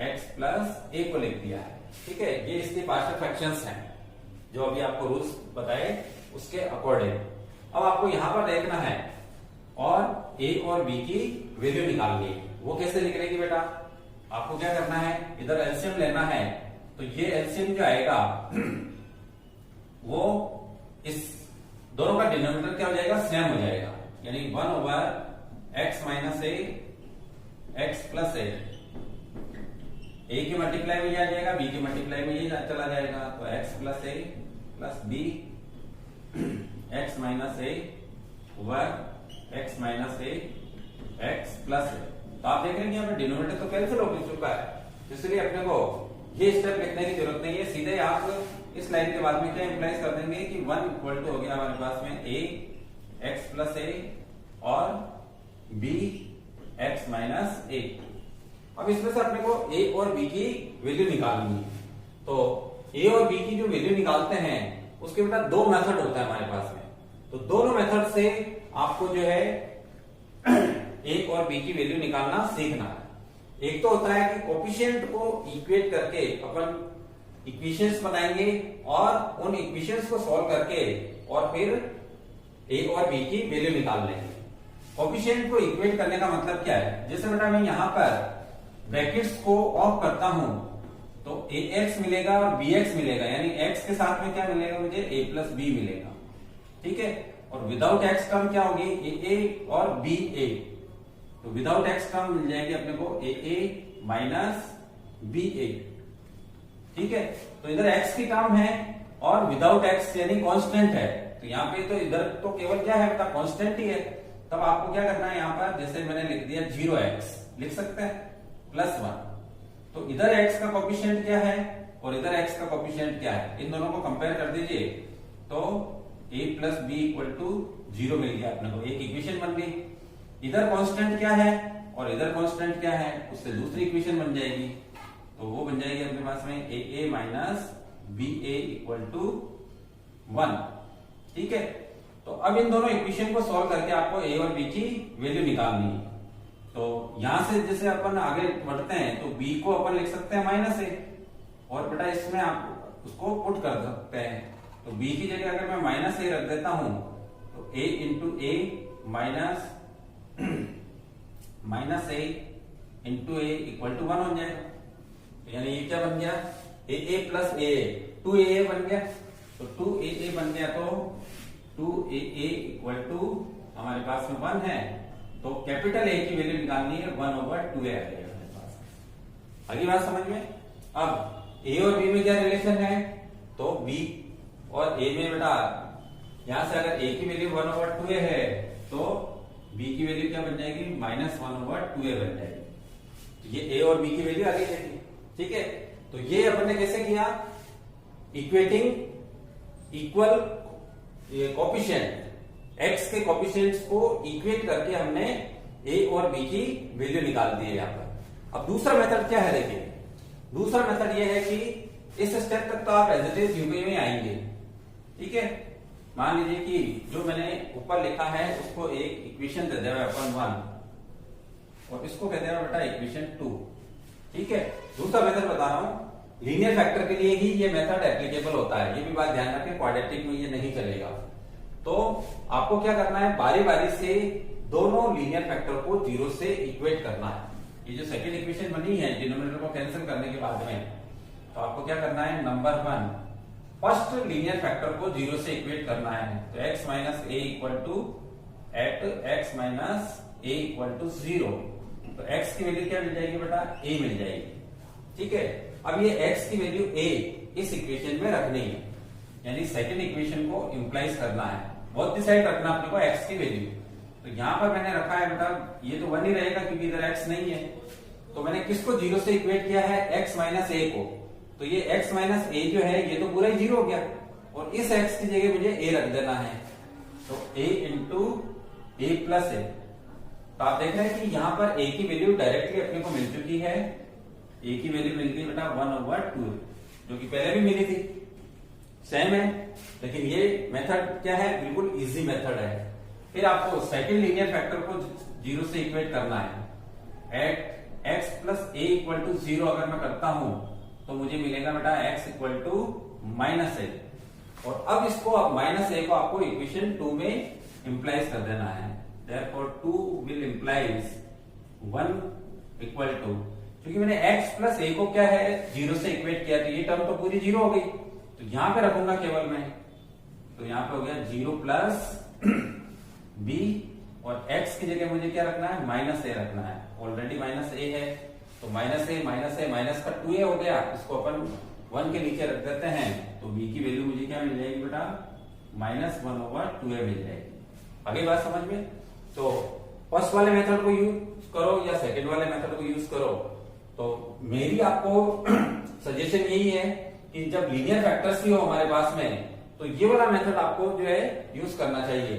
x प्लस a को लिख दिया है। ठीक है, ये इसके पार्शियल फ्रैक्शंस हैं जो अभी आपको रूल्स बताए उसके अकॉर्डिंग। अब आपको यहां पर देखना है और ए और बी की वैल्यू निकालनी है। वो कैसे निकलेगी बेटा, आपको क्या करना है, इधर एलसीएम लेना है। तो ये एलसीएम जो आएगा वो इस दोनों का डिनोमिनेटर क्या हो जाएगा, सेम हो जाएगा, यानी 1/x-a x प्लस ए की मल्टीप्लाई में ये आ जाएगा, बी की मल्टीप्लाई में ये चला जाएगा, तो x प्लस ए प्लस बी x माइनस ए वर्ग x माइनस ए x प्लस ए। तो आप देख रहे हैं यहाँ पे डिनोमिनेटर तो कैंसिल हो चुका है, इसलिए अपने को ये स्टेप लिखने की जरूरत नहीं है। सीधे आप इस लाइन के बाद में क्या इंप्लाइज कर देंगे कि 1 इक्वल टू हो गया हमारे पास में a x प्लस ए और b x माइनस ए। अब इसमें से अपने को a और b की वैल्यू निकालनी है। तो a और b की जो वैल्यू निकालते हैं उसके बेटा दो मेथड होता है हमारे पास में। तो दोनों मेथड से आपको जो है a और b की वैल्यू निकालना सीखना है। एक तो होता है कि कोफिशिएंट को इक्वेट करके अपन इक्वेशंस बनाएंगे और उन इक्वेशंस को सॉल्व करके और फिर a और b की वैल्यू निकाल लेंगे। कोफिशिएंट को इक्वेट करने का मतलब क्या है, जैसे बेटा मैं यहां पर ब्रैकेट्स को ऑफ करता हूं तो ax मिलेगा और bx मिलेगा, यानी x के साथ में क्या मिलेगा मुझे, a प्लस b मिलेगा, ठीक है। और विदाउट x टर्म क्या होगी, a और ba। तो विदाउट x टर्म मिल जाएगी अपने को a माइनस ba, ठीक है। तो इधर x की टर्म है और विदाउट x यानी कांस्टेंट है। तो यहाँ पे तो इधर तो केवल क्या है बेटा, कांस्टेंट ही है। तब आपको क्या करना है, यहाँ पर जैसे मैंने लिख दिया 0x लिख सकते हैं प्लस 1। तो इधर x का कोफिशिएंट क्या है और इधर x का कोफिशिएंट क्या है, इन दोनों को कंपेयर कर दीजिए तो a plus b equal to 0 मिल गया अपने को, एक इक्वेशन बन गई। इधर कांस्टेंट क्या है और इधर कांस्टेंट क्या है, उससे दूसरी इक्वेशन बन जाएगी। तो वो बन जाएगी अपने पास में a minus b a equal to 1, ठीक है। तो अब इन दोनों इक्वेशन को सॉल्व करके आपको a और b की वैल्यू निकालनी है। तो यहां से जैसे अपन आगे बढ़ते हैं तो b को अपन लिख सकते हैं माइनस ए, और बेटा इसमें आप उसको पुट कर सकते हैं। तो b की जगह अगर मैं माइनस ए रख देता हूं तो a into a minus minus a into a equal to 1 हो जाएगा। यानी ये क्या बन गया, ए प्लस ए, 2a बन गया। तो 2a बन गया, तो 2a इक्वल टू हमारे पास में 1 है, तो कैपिटल ए की वैल्यू निकालनी है 1/2a आ जाएगा हमारे पास। अगली बात समझ में। अब a और b में क्या रिलेशन है, तो b और a में बेटा यहां से अगर a की वैल्यू 1/2a है तो b की वैल्यू क्या बन जाएगी, -1/2a बन जाएगी। तो ये a और b की वैल्यू आ गई, ठीक है। तो ये अपन ने कैसे किया, इक्वेटिंग इक्वल कोफिशिएंट, x के कोफिशिएंट्स को इक्वेट करके हमने a और b की वैल्यू निकाल दी है यहाँ पर। अब दूसरा मेथड क्या है, देखिए दूसरा मेथड ये है कि इस स्टेप तक तो आप एज इट इज यूपी में आएंगे, ठीक है। मान लीजिए कि जो मैंने ऊपर लिखा है उसको एक इक्वेशन दे दिया अपन 1 और इसको कहते हैं बेटा इक्वेशन 2, ठीक है। दूसरा मेथड बता रहा हूं, लीनियर फैक्टर के लिए ही ये मेथड एप्लीकेबल होता है, ये भी बात ध्यान रखें, क्वाड्रेटिक में ये नहीं चलेगा। तो आपको क्या करना है, बारी बारी से दोनों लीनियर फैक्टर को 0 से इक्वेट करना है। ये जो सेकंड इक्वेशन बनी है डिनोमिनेटर को कैंसिल करने के बाद में, तो आपको क्या करना है, नंबर 1 फर्स्ट लीनियर फैक्टर को 0 से इक्वेट करना है। तो x minus a equal to at x minus a equal to 0। तो x की वैल्यू क्या मिल जाएगी बेटा, a मिल जाएगी, ठीक है। अब ये x की वैल्यू a इस इक्वेशन में रखनी है, यानी सेकंड इक्वेशन को इंप्लाइज करना है, बोथ द साइड रखना अपने को x की वैल्यू। तो यहां पर मैंने रखा है बेटा, ये तो 1 ही रहेगा क्योंकि इधर x नहीं है। तो मैंने किसको 0 से इक्वेट किया है, x माइनस ए को। तो ये x माइनस ए जो है ये तो पूरा ही 0 हो गया, और इस x की जगह मुझे a रख देना है। तो a इंटू ए प्लस ए। तो आप देख रहे हैं कि यहाँ पर a की वैल्यू डायरेक्टली अपने को मिल चुकी है, a की वैल्यू मिल गई बेटा 1/2, जो कि पहले भी मिली थी, सेम है। लेकिन ये मेथड क्या है, बिल्कुल इजी मेथड है। फिर आपको सेकंड लीनियर फैक्टर को 0 से इक्वेट करना है। At x plus a equal to 0 अगर मैं करता हूं तो मुझे मिलेगा बेटा x इक्वल टू माइनस ए, और अब इसको अब माइनस ए को आपको इक्वेशन 2 में इंप्लाइज कर देना है। therefore 2 will implies 1 equal to, क्योंकि मैंने x प्लस a को क्या है जीरो से इक्वेट किया, तो ये टर्म तो पूरी जीरो हो गई, तो यहां पे रखूंगा केवल मैं, तो यहां पे हो गया जीरो प्लस b, और x की जगह मुझे क्या रखना है, माइनस a रखना है, ऑलरेडी माइनस a है, तो माइनस a माइनस का 2a हो गया, इसको अपन 1 के नीचे रख देते हैं, तो b की वैल्यू मुझे क्या मिल जाएगी बेटा, -1/2a मिल जाएगी। आगे बात समझ में? तो फर्स्ट वाले मेथड को यूज करो या सेकंड वाले मेथड को यूज करो, तो मेरी आपको सजेशन यही है कि जब लीनियर फैक्टर्स ही हो हमारे पास में, तो ये वाला मेथड आपको जो है यूज करना चाहिए,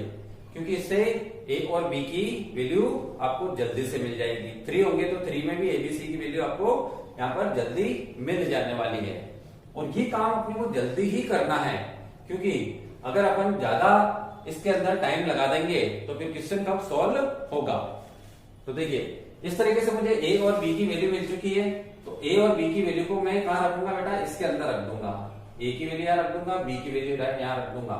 क्योंकि इससे a और b की वैल्यू आपको जल्दी से मिल जाएगी। 3 होंगे तो 3 में भी a b c की वैल्यू आपको यहाँ पर जल्दी मिल जाने वाली है, और ये काम अपने को जल्दी ही करना है, क्योंकि अगर अपन ज्यादा इसके अंदर टाइम लगा देंगे तो फिर क्वेश्चन कब सॉल्व होगा। तो देखिए इस तरीके से मुझे a और b की वैल्यू मिल चुकी है, तो a और b की वैल्यू को मैं कहां रखूंगा बेटा, इसके अंदर रख दूंगा, a की वैल्यू यहां रख दूंगा, b की वैल्यू यहां रख दूंगा।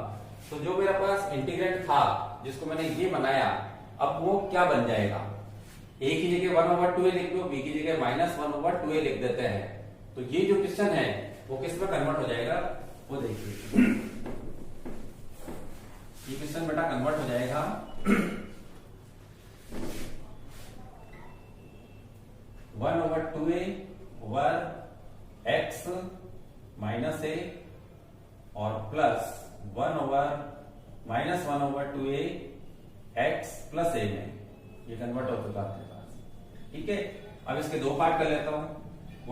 तो जो मेरे पास इंटीग्रेंट था जिसको मैंने ये बनाया, अब वो क्या बन जाएगा, a की जगह 1/2a लिख दो, b की जगह -1/2a लिख देते हैं, तो ये जो क्वेश्चन है वो किस में कन्वर्ट हो जाएगा, वो देखिए ये क्वेश्चन बेटा कन्वर्ट हो जाएगा 1/2a over x minus a और plus 1/-1/2a x plus a में, ये कन्वर्ट हो चुका आपके पास। ठीक है, अब इसके दो पार्ट कर लेता हूं।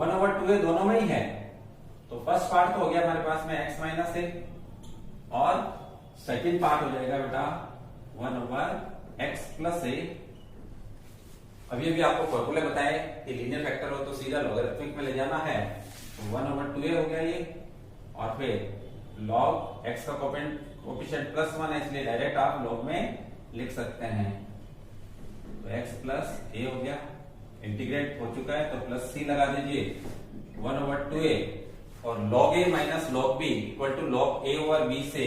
1/2a दोनों में ही है, तो फर्स्ट पार्ट तो हो गया हमारे पास में x माइनस a, और सेकेंड पार्ट हो जाएगा बेटा 1/x प्लस a। अभी आपको फॉर्मूले बताए कि लीनियर फैक्टर हो तो सीधा लॉगरिथमिक में ले जाना है, तो 1/2a हो गया ये, और फिर log x का कोएफिशिएंट +1 है, इसलिए डायरेक्ट आप log में लिख सकते हैं, तो x प्लस a हो गया, इंटीग्रेट हो चुका है तो प्लस c लगा दीजिए 1/2a, और log a minus log b equal to log a over b से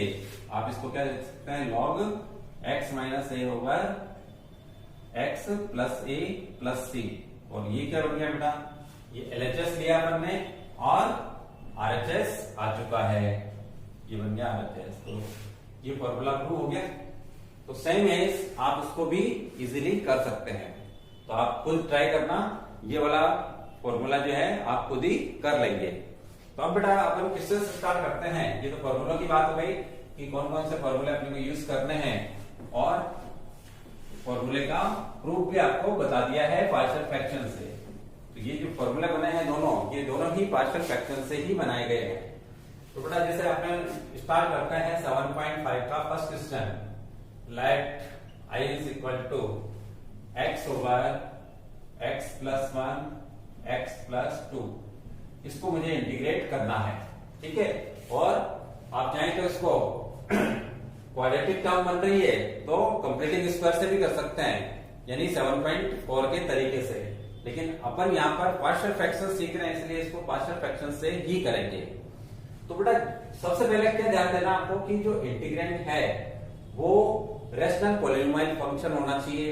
आप इसको क्या लिख सकते हैं, log x minus a over x plus a plus c, और ये क्या बन गया बेटा, ये LHS लिया अपन ने और RHS आ चुका है, ये बन गया RHS, तो ये फॉर्मूला प्रूव हो गया। तो सेम एज आप उसको भी इजीली कर सकते हैं, तो आप खुद ट्राई करना, ये वाला फॉर्मूला जो है आप खुद ही कर लेंगे। तो अब बेटा अपन किससे स्टार्ट करते हैं, ये तो फॉर्मूला की बात हो गई कि कौन कौन से फॉर्मूले अपने को यूज करने हैं, और फॉर्मूले का प्रूफ भी आपको बता दिया है पार्शियल फ्रैक्शन से। तो ये जो फॉर्मूले बने हैं दोनों, ये दोनों ही पार्शियल फ्रैक्शन से ही बनाए गए हैं। तो बेटा जैसे आपने स्टार्ट करते हैं 7.5 का first question, let i is equal to x over x plus 1 x plus 2, इसको मुझे इंटीग्रेट करना है। ठीक है, और आप चाहें तो इसको क्वाड्रेटिक टर्म बन रही है तो कंप्लीटिंग स्क्वायर से भी कर सकते हैं, यानी 7.4 के तरीके से, लेकिन अपन यहाँ पर पार्शियल फ्रैक्शन सीख रहे हैं इसलिए इसको पार्शियल फ्रैक्शन से ही करेंगे। तो बेटा सबसे पहले क्या ध्यान देना आपको कि जो इंटीग्रेंट है वो रेशनल पॉलिनोमियल फंक्शन होना चाहिए,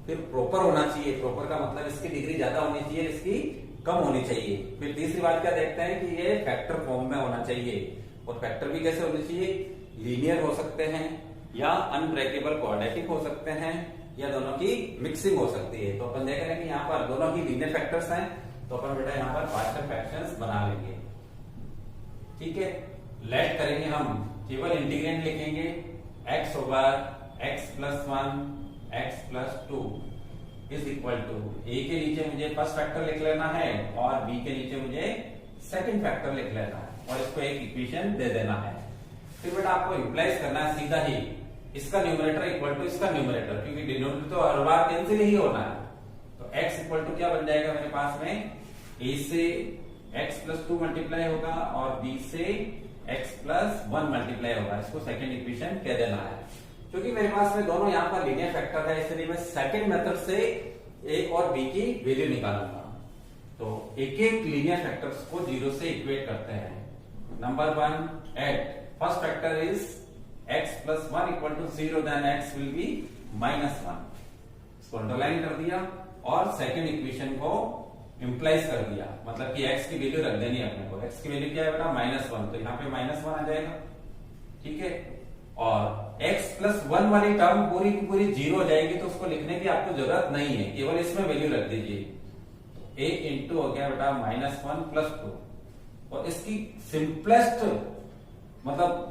फिर प्रॉपर होना चाहिए, प्रॉपर का मतलब इसकी डिग्री ज्यादा होनी चाहिए, इसकी कम होनी चाहिए। फिर तीसरी बात क्या देखते हैं कि ये फैक्टर फॉर्म में होना चाहिए, और फैक्टर भी कैसे होने चाहिए, लीनियर हो सकते हैं या अनब्रेकेबल क्वाड्रेटिक हो सकते हैं, या दोनों की मिक्सिंग हो सकती है। तो अपन देख रहे हैं कि यहाँ पर दोनों ही लीनियर फैक्टर्स हैं, तो अपन बेटा यहाँ पर पार्शियल फ्रैक्शंस बना लेंगे। ठीक है, लेट करेंगे हम, केवल इंटीग्रेंट लिखेंगे x over x plus 1 x plus 2 is equal to, a के नीचे मुझे फर्स्ट फैक्टर लिख लेना है और b के नीचे मुझे सेकंड फैक्टर लिख लेना है, और इसको एक इक्वेशन दे देना है। फिर बेटा आपको इंप्लाइज करना है सीधा ही, इसका न्यूमरेटर इक्वल टू इसका न्यूमरेटर, क्योंकि डिनोमिनेटर तो हर बार कैंसिल ही होना है। तो x इक्वल टू क्या बन जाएगा मेरे पास में, a से x प्लस 2 मल्टीप्लाई होगा और b से x प्लस 1 मल्टीप्लाई होगा, इसको सेकंड इक्वेशन कह देना है। क्योंकि मेरे पास में दोनों यहाँ पर लीनियर फैक्टर है, इसलिए मैं सेकंड मेथड से a और b की वैल्यू निकालूंगा। तो एक एक लीनियर फैक्टर्स को जीरो से इक्वेट करते हैं। Number 1 at first factor is x plus 1 equal to 0, then x will be -1, इसको अंडरलाइन कर दिया और सेकंड इक्वेशन को इंप्लाइज कर दिया, मतलब कि x की वैल्यू रख देनी है अपने को। x की वैल्यू क्या है बेटा -1, तो यहाँ पे -1 आ जाएगा, ठीक है। और x प्लस 1 वाली टर्म पूरी की पूरी 0 हो जाएगी, तो उसको लिखने की आपको जरूरत नहीं है, केवल इसमें वैल्यू रख दीजिए। तो a इंटू हो गया बेटा -1 प्लस 2, और इसकी सिंपलेस्ट मतलब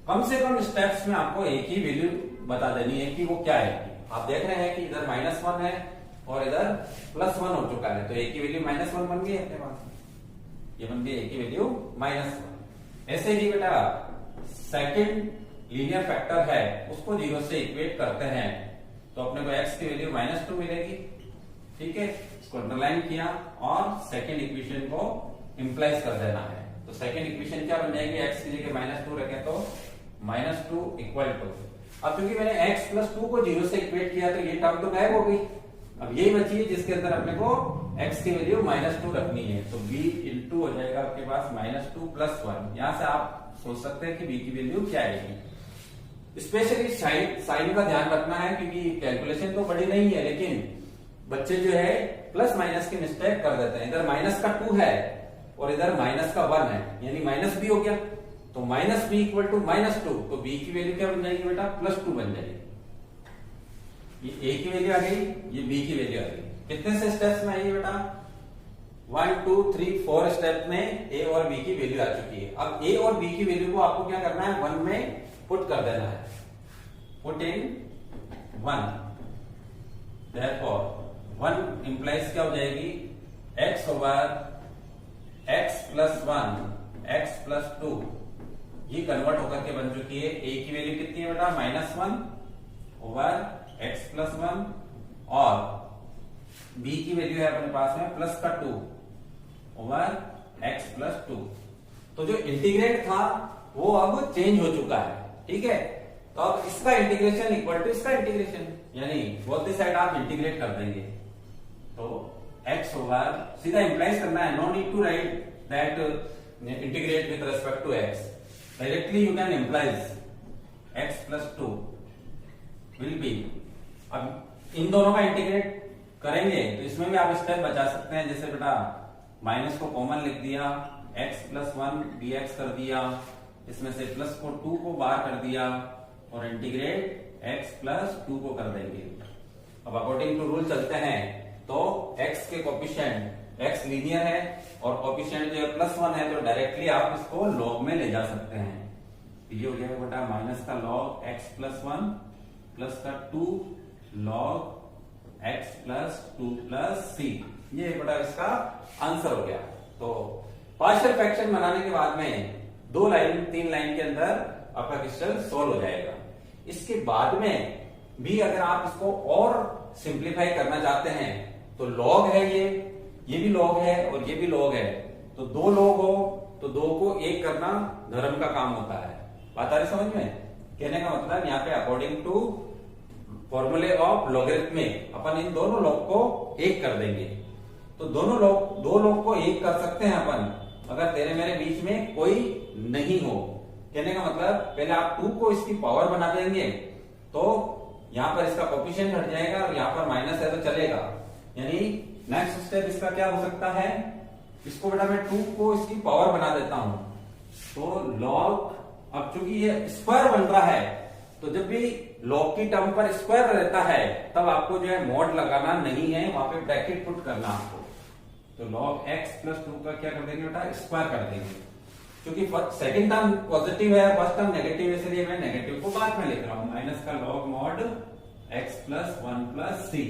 कम से कम स्टेप्स में आपको एक ही वैल्यू बता देनी है कि वो क्या है। आप देख रहे हैं कि इधर -1 है और इधर +1 हो चुका है, तो एक की वैल्यू -1 बन गई अपने पास, ये बन गई एक की वैल्यू -1। ऐसे ही बेटा सेकंड लीनियर फैक्टर है उसको 0 से इक्वेट करते हैं, तो अपने को x की वैल्यू -2 मिलेगी, ठीक है। इसको अंडरलाइन किया और सेकंड इक्वेशन को इंप्लाइज कर देना है। तो सेकंड इक्वेशन क्या बन जाएगी, x की जगह -2 रखे तो -2 इक्वल टू, अब क्योंकि मैंने x प्लस 2 को 0 से इक्वेट किया तो ये टर्म तो गायब हो गई, अब यही बची है जिसके अंदर अपने को x की वैल्यू -2 रखनी है। तो b इंटू हो जाएगा आपके पास -2 प्लस 1। यहां से आप सोच सकते हैं कि b की वैल्यू क्या आएगी। स्पेशली साइन का ध्यान रखना है, क्योंकि कैलकुलेशन तो बड़ी नहीं है, लेकिन बच्चे जो है प्लस माइनस की मिस्टेक कर देते हैं। इधर माइनस का 2 है और इधर माइनस का 1 है, यानी -b हो गया, तो -b इक्वल टू -2, तो b की वैल्यू क्या बन जाएगी बेटा +2 बन जाएगी। ये a की वैल्यू आ गई, ये b की वैल्यू आ गई। कितने से स्टेप्स में आई है बेटा, 1 2 3 4 स्टेप में a और b की वैल्यू आ चुकी है। अब a और b की वैल्यू को आपको क्या करना है, 1 में पुट कर देना है, पुट इन 1। therefore 1 इंप्लाइज क्या हो जाएगी, x over x plus 1 x plus 2, ये कन्वर्ट होकर के बन चुकी है। a की वैल्यू कितनी है बेटा -1 ओवर x प्लस 1, और b की वैल्यू है अपने पास में प्लस का 2 ओवर x प्लस 2। तो जो इंटीग्रेट था वो अब चेंज हो चुका है, ठीक है। तो अब इसका इंटीग्रेशन इक्वल टू इसका इंटीग्रेशन, यानी बोथ द साइड आप इंटीग्रेट कर देंगे, तो x ओवर सीधा इंप्लाइज करना है, no need to write that integrate with respect to x, directly you can implies x plus 2 will be. अब इन दोनों का इंटीग्रेट करेंगे तो इसमें भी आप स्टेप बचा सकते हैं, जैसे बेटा माइनस को कॉमन लिख दिया, x प्लस 1 dx कर दिया, इसमें से प्लस को 2 को बाहर कर दिया और इंटीग्रेट x प्लस 2 को कर देंगे। अब अकॉर्डिंग टू रूल चलते हैं, तो x के कोफिशिएंट, x लीनियर है और कोफिशिएंट जो है +1 है, तो डायरेक्टली आप इसको लॉग में ले जा सकते हैं। ये हो गया बेटा माइनस का लॉग x प्लस 1 प्लस का 2 log x plus 2 plus c, ये बेटा इसका आंसर हो गया। तो पार्शियल फ्रैक्शन बनाने के बाद में 2 लाइन 3 लाइन के अंदर आपका क्वेश्चन सोल्व हो जाएगा। इसके बाद में भी अगर आप इसको और सिंप्लीफाई करना चाहते हैं, तो लॉग है, ये भी लॉग है और ये भी लॉग है, तो 2 लॉग हो तो 2 को 1 करना धर्म का काम होता है। बात आ रही समझ में? कहने का मतलब यहाँ पे अकॉर्डिंग टू फॉर्मूले ऑफ लॉगरिथमिक अपन इन दोनों लॉग को 1 कर देंगे। तो दो लॉग को 1 कर सकते हैं अपन अगर तेरे मेरे बीच में कोई नहीं हो। कहने का मतलब पहले आप 2 को इसकी पावर बना देंगे, तो यहां पर इसका कोफिशिएंट हट जाएगा और यहां पर माइनस है तो चलेगा। यानी नेक्स्ट स्टेप इसका क्या हो सकता है, इसको बेटा मैं 2 को इसकी पावर बना देता हूं, तो लॉग, अब चूंकि ये स्क्वायर बन रहा है, तो जब भी लॉग की टर्म पर स्क्वायर रहता है तब आपको जो है मॉड लगाना नहीं है, वहां पे ब्रैकेट पुट करना आपको। तो लॉग x प्लस 2 का क्या कर देंगे बेटा, स्क्वायर कर देंगे। क्योंकि सेकंड टर्म पॉजिटिव है, फर्स्ट टर्म नेगेटिव है, इसलिए मैं नेगेटिव को बाद में लिख रहा हूं। माइनस का log mod x plus 1 plus c।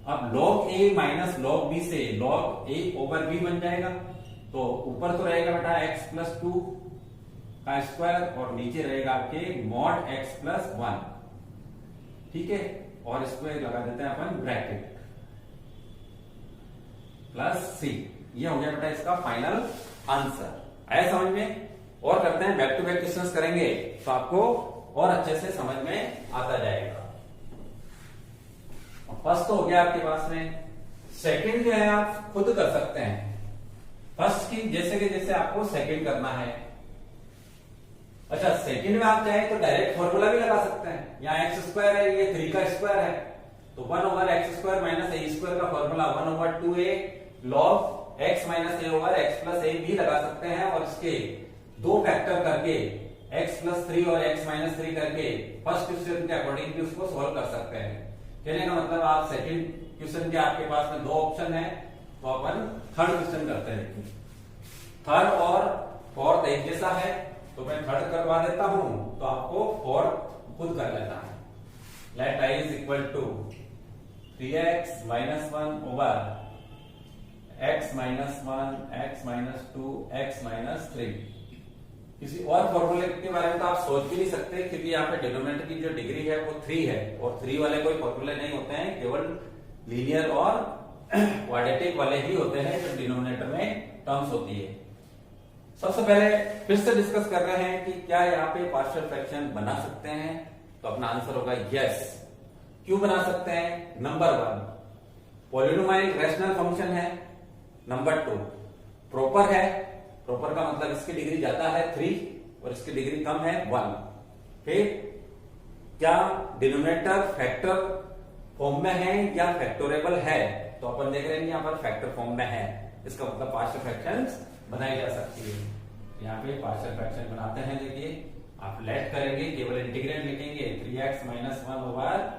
अब log a minus log b से लॉग a ओवर b बन जाएगा, तो ऊपर तो रहेगा बेटा x प्लस 2 का स्क्वायर और नीचे रहेगा आपके मॉड x प्लस 1, ठीक है। और इसको लगा देते हैं अपन ब्रैकेट प्लस c। ये हो गया बेटा इसका फाइनल आंसर। आया समझ में? और करते हैं, बैक टू बैक क्वेश्चंस करेंगे तो आपको और अच्छे से समझ में आता जाएगा। फर्स्ट तो हो गया आपके पास में, सेकंड जो है आप खुद कर सकते हैं। फर्स्ट की जैसे कि जैसे आपको सेकंड करना है, अच्छा, सेकंड में आप चाहे तो डायरेक्ट फॉर्मूला भी लगा सकते हैं। यहाँ एक्स स्क्वायर है, ये 3 का स्क्वायर है, तो 1 over X square minus A square का formula 1 over 2a log X minus A over X plus A भी लगा सकते हैं, और इसके दो फैक्टर करके x प्लस 3 और x माइनस 3 करके फर्स्ट क्वेश्चन के अकॉर्डिंग भी उसको सॉल्व कर सकते हैं। कहने का मतलब आप सेकंड क्वेश्चन के आपके पास में दो ऑप्शन है, तो अपन थर्ड क्वेश्चन करते हैं। थर्ड और फोर्थ एक जैसा है, तो मैं थर्ड करवा देता हूं, तो आपको फोर्थ खुद कर लेना है। Let i is equal to 3x minus 1 over x minus 1 x minus 2 x minus 3। किसी और फॉर्मूले के बारे में तो आप सोच भी नहीं सकते, क्योंकि यहाँ पे डिनोमिनेटर की जो डिग्री है वो 3 है, और 3 वाले कोई फॉर्मूले नहीं होते हैं, केवल लीनियर और क्वाड्रेटिक वाले ही होते हैं जो डिनोमिनेटर में टर्म्स होती है। सबसे पहले फिर से डिस्कस कर रहे हैं कि क्या यहाँ पे पार्शियल फ्रैक्शन बना सकते हैं, तो अपना आंसर होगा यस। क्यों बना सकते हैं? नंबर 1 पॉलिनोमियल रैशनल फंक्शन है, नंबर 2 प्रॉपर है। प्रॉपर का मतलब इसकी डिग्री ज्यादा है 3 और इसकी डिग्री कम है 1। फिर क्या डिनोमिनेटर फैक्टर फॉर्म में है या फैक्टोरेबल है, तो अपन देख रहे हैं यहाँ पर फैक्टर फॉर्म में है, इसका मतलब पार्शियल फ्रैक्शंस बनाई जा सकती है। यहाँ पे पार्शियल फ्रैक्शन बनाते हैं, देखिए आप लेट करेंगे, केवल इंटीग्रेट लिखेंगे 3x minus 1 over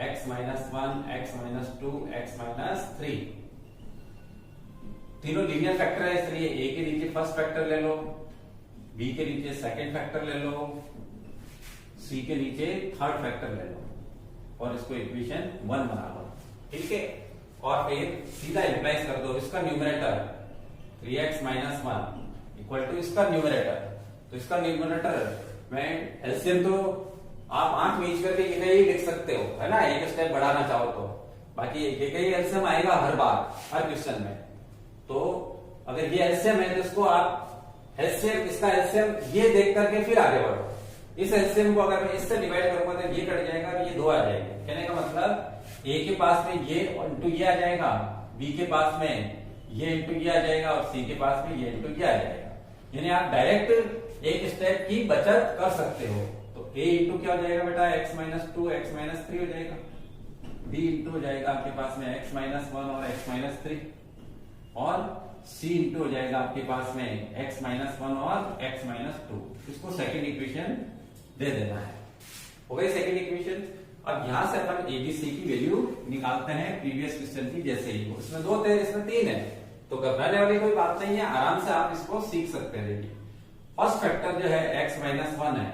x minus 1 x minus 2 x minus 3। तीनों लीनियर फैक्टर है, इसलिए a के नीचे फर्स्ट फैक्टर ले लो, b के नीचे सेकंड फैक्टर ले लो, c के नीचे थर्ड फैक्टर ले लो, और इसको इक्वेशन 1 बना लो। ठीक है, और फिर सीधा इंप्लाइज कर दो इसका numerator 3x minus 1 equal to इसका न्यूमरेटर। तो इसका न्यूमरेटर में एलसीएम तो आप आंख मीच करके एक ही लिख सकते हो, है ना, एक स्टेप बढ़ाना चाहो तो, बाकी एक ही एलसीएम आएगा हर बार हर क्वेश्चन में। तो अगर ये एलसीएम है तो इसको आप एलसीएम, इसका एलसीएम ये देख करके फिर आगे बढ़ो। इस एलसीएम को अगर मैं इससे डिवाइड करूंगा तो ये कट जाएगा, ये 2 आ जाएंगे। कहने का मतलब ए के पास में ये इंटू ये आ जाएगा, बी के पास में ये इंटू ये आ जाएगा, और सी के पास में ये इंटू ये आ जाएगा। यानी आप डायरेक्ट एक स्टेप की बचत कर सकते हो। तो ए इंटू क्या हो जाएगा बेटा, x माइनस 2 x माइनस 3 हो जाएगा, बी इंटू हो जाएगा आपके पास में x माइनस 1 और x माइनस 3, और c इंटू हो जाएगा आपके पास में x माइनस 1 और x माइनस 2। इसको सेकेंड इक्वेशन दे देना है। हो गई सेकेंड इक्वेशन। अब यहां से अपन एबीसी की वैल्यू निकालते हैं प्रीवियस क्वेश्चन की जैसे ही। इसमें 2 थे, इसमें 3 है, तो घबराने वाली कोई बात नहीं है, आराम से आप इसको सीख सकते हैं। फर्स्ट फैक्टर जो है x माइनस 1 है,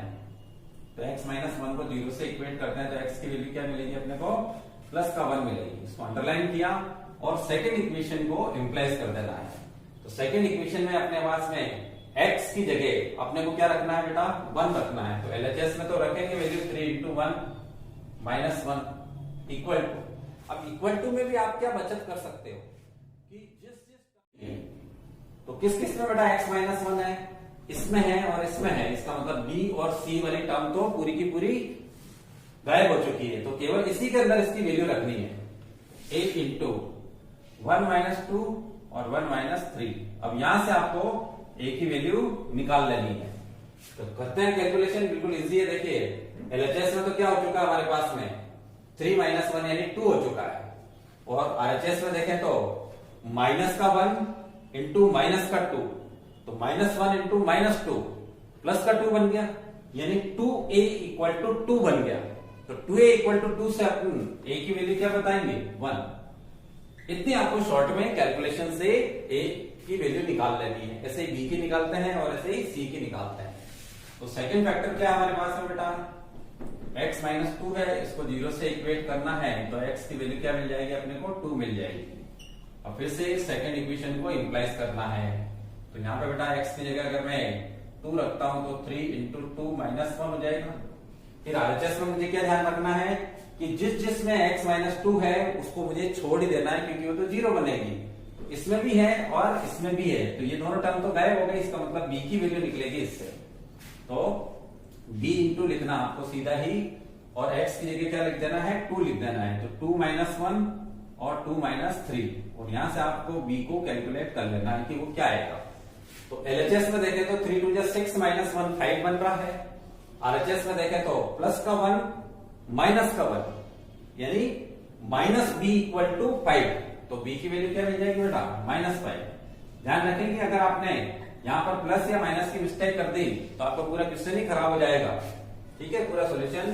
तो x माइनस 1 को 0 से इक्वेट करते हैं, तो x की वैल्यू क्या मिलेगी अपने को, प्लस का 1 मिलेगी। इसको अंडरलाइन किया और सेकेंड इक्वेशन को इंप्लाइज कर देना है। तो सेकेंड इक्वेशन में अपने पास में x की जगह अपने को क्या रखना है बेटा, 1 रखना है। तो एलएचएस में तो रखेंगे value 3 into 1 minus 1 equal to. अब इक्वल टू में भी आप क्या बचत कर सकते हो कि तो किस किस में बेटा x माइनस 1 है, इसमें है और इसमें है, इसका मतलब b और c वाली टर्म तो पूरी की पूरी गायब हो चुकी है। तो केवल इसी के अंदर इसकी वैल्यू रखनी है, 8 इंटू 1 माइनस 2 और 1 माइनस 3। अब यहां से आपको a की वैल्यू निकाल लेनी है। तो करते हैं कैलकुलेशन, बिल्कुल इजी है। देखिए एलएचएस में तो क्या हो चुका है हमारे पास में 3 माइनस 1 यानी 2 हो चुका है, और आरएचएस में देखें तो माइनस का 1 इंटू माइनस का 2, तो माइनस 1 इंटू माइनस 2 प्लस का 2 बन गया, यानी 2a इक्वल टू 2 बन गया। तो 2a इक्वल टू 2 से अपन a की वैल्यू क्या बताएंगे, 1। इतनी आपको शॉर्ट में कैलकुलेशन से a की वैल्यू निकाल लेनी है। ऐसे ही b की निकालते हैं और ऐसे ही c की निकालते हैं। तो सेकंड फैक्टर क्या है हमारे पास में बेटा, x माइनस 2 है, इसको 0 से इक्वेट करना है, तो x की वैल्यू क्या मिल जाएगी अपने को, 2 मिल जाएगी। अब फिर से सेकंड इक्वेशन को इंप्लाइज करना है। तो यहाँ पे बेटा x की जगह अगर मैं 2 रखता हूं तो 3 इंटू 2 माइनस 1 हो जाएगा। फिर आरएचएस में मुझे क्या ध्यान रखना है कि जिसमें x माइनस 2 है उसको मुझे छोड़ ही देना है, क्योंकि वो तो 0 बनेगी। तो इसमें भी है और इसमें भी है, तो ये दोनों टर्म तो गायब हो गए, इसका मतलब b की वैल्यू निकलेगी इससे। तो b इंटू लिखना आपको सीधा ही, और x की जगह क्या लिख देना है, 2 लिख देना है। तो 2 माइनस 1 और 2 माइनस 3, और यहां से आपको b को कैलकुलेट कर लेना है कि वो क्या आएगा। तो एलएचएस में देखें तो 3 2 जा 6 माइनस 1 5 बन रहा है। आरएचएस में देखें तो प्लस का 1 माइनस का 1 यानी माइनस बी इक्वल टू 5। तो बी की वैल्यू क्या मिल जाएगी बेटा? -5। ध्यान रखें कि अगर आपने यहां पर प्लस या माइनस की मिस्टेक कर दी तो आपका पूरा क्वेश्चन ही खराब हो जाएगा। ठीक है, पूरा सॉल्यूशन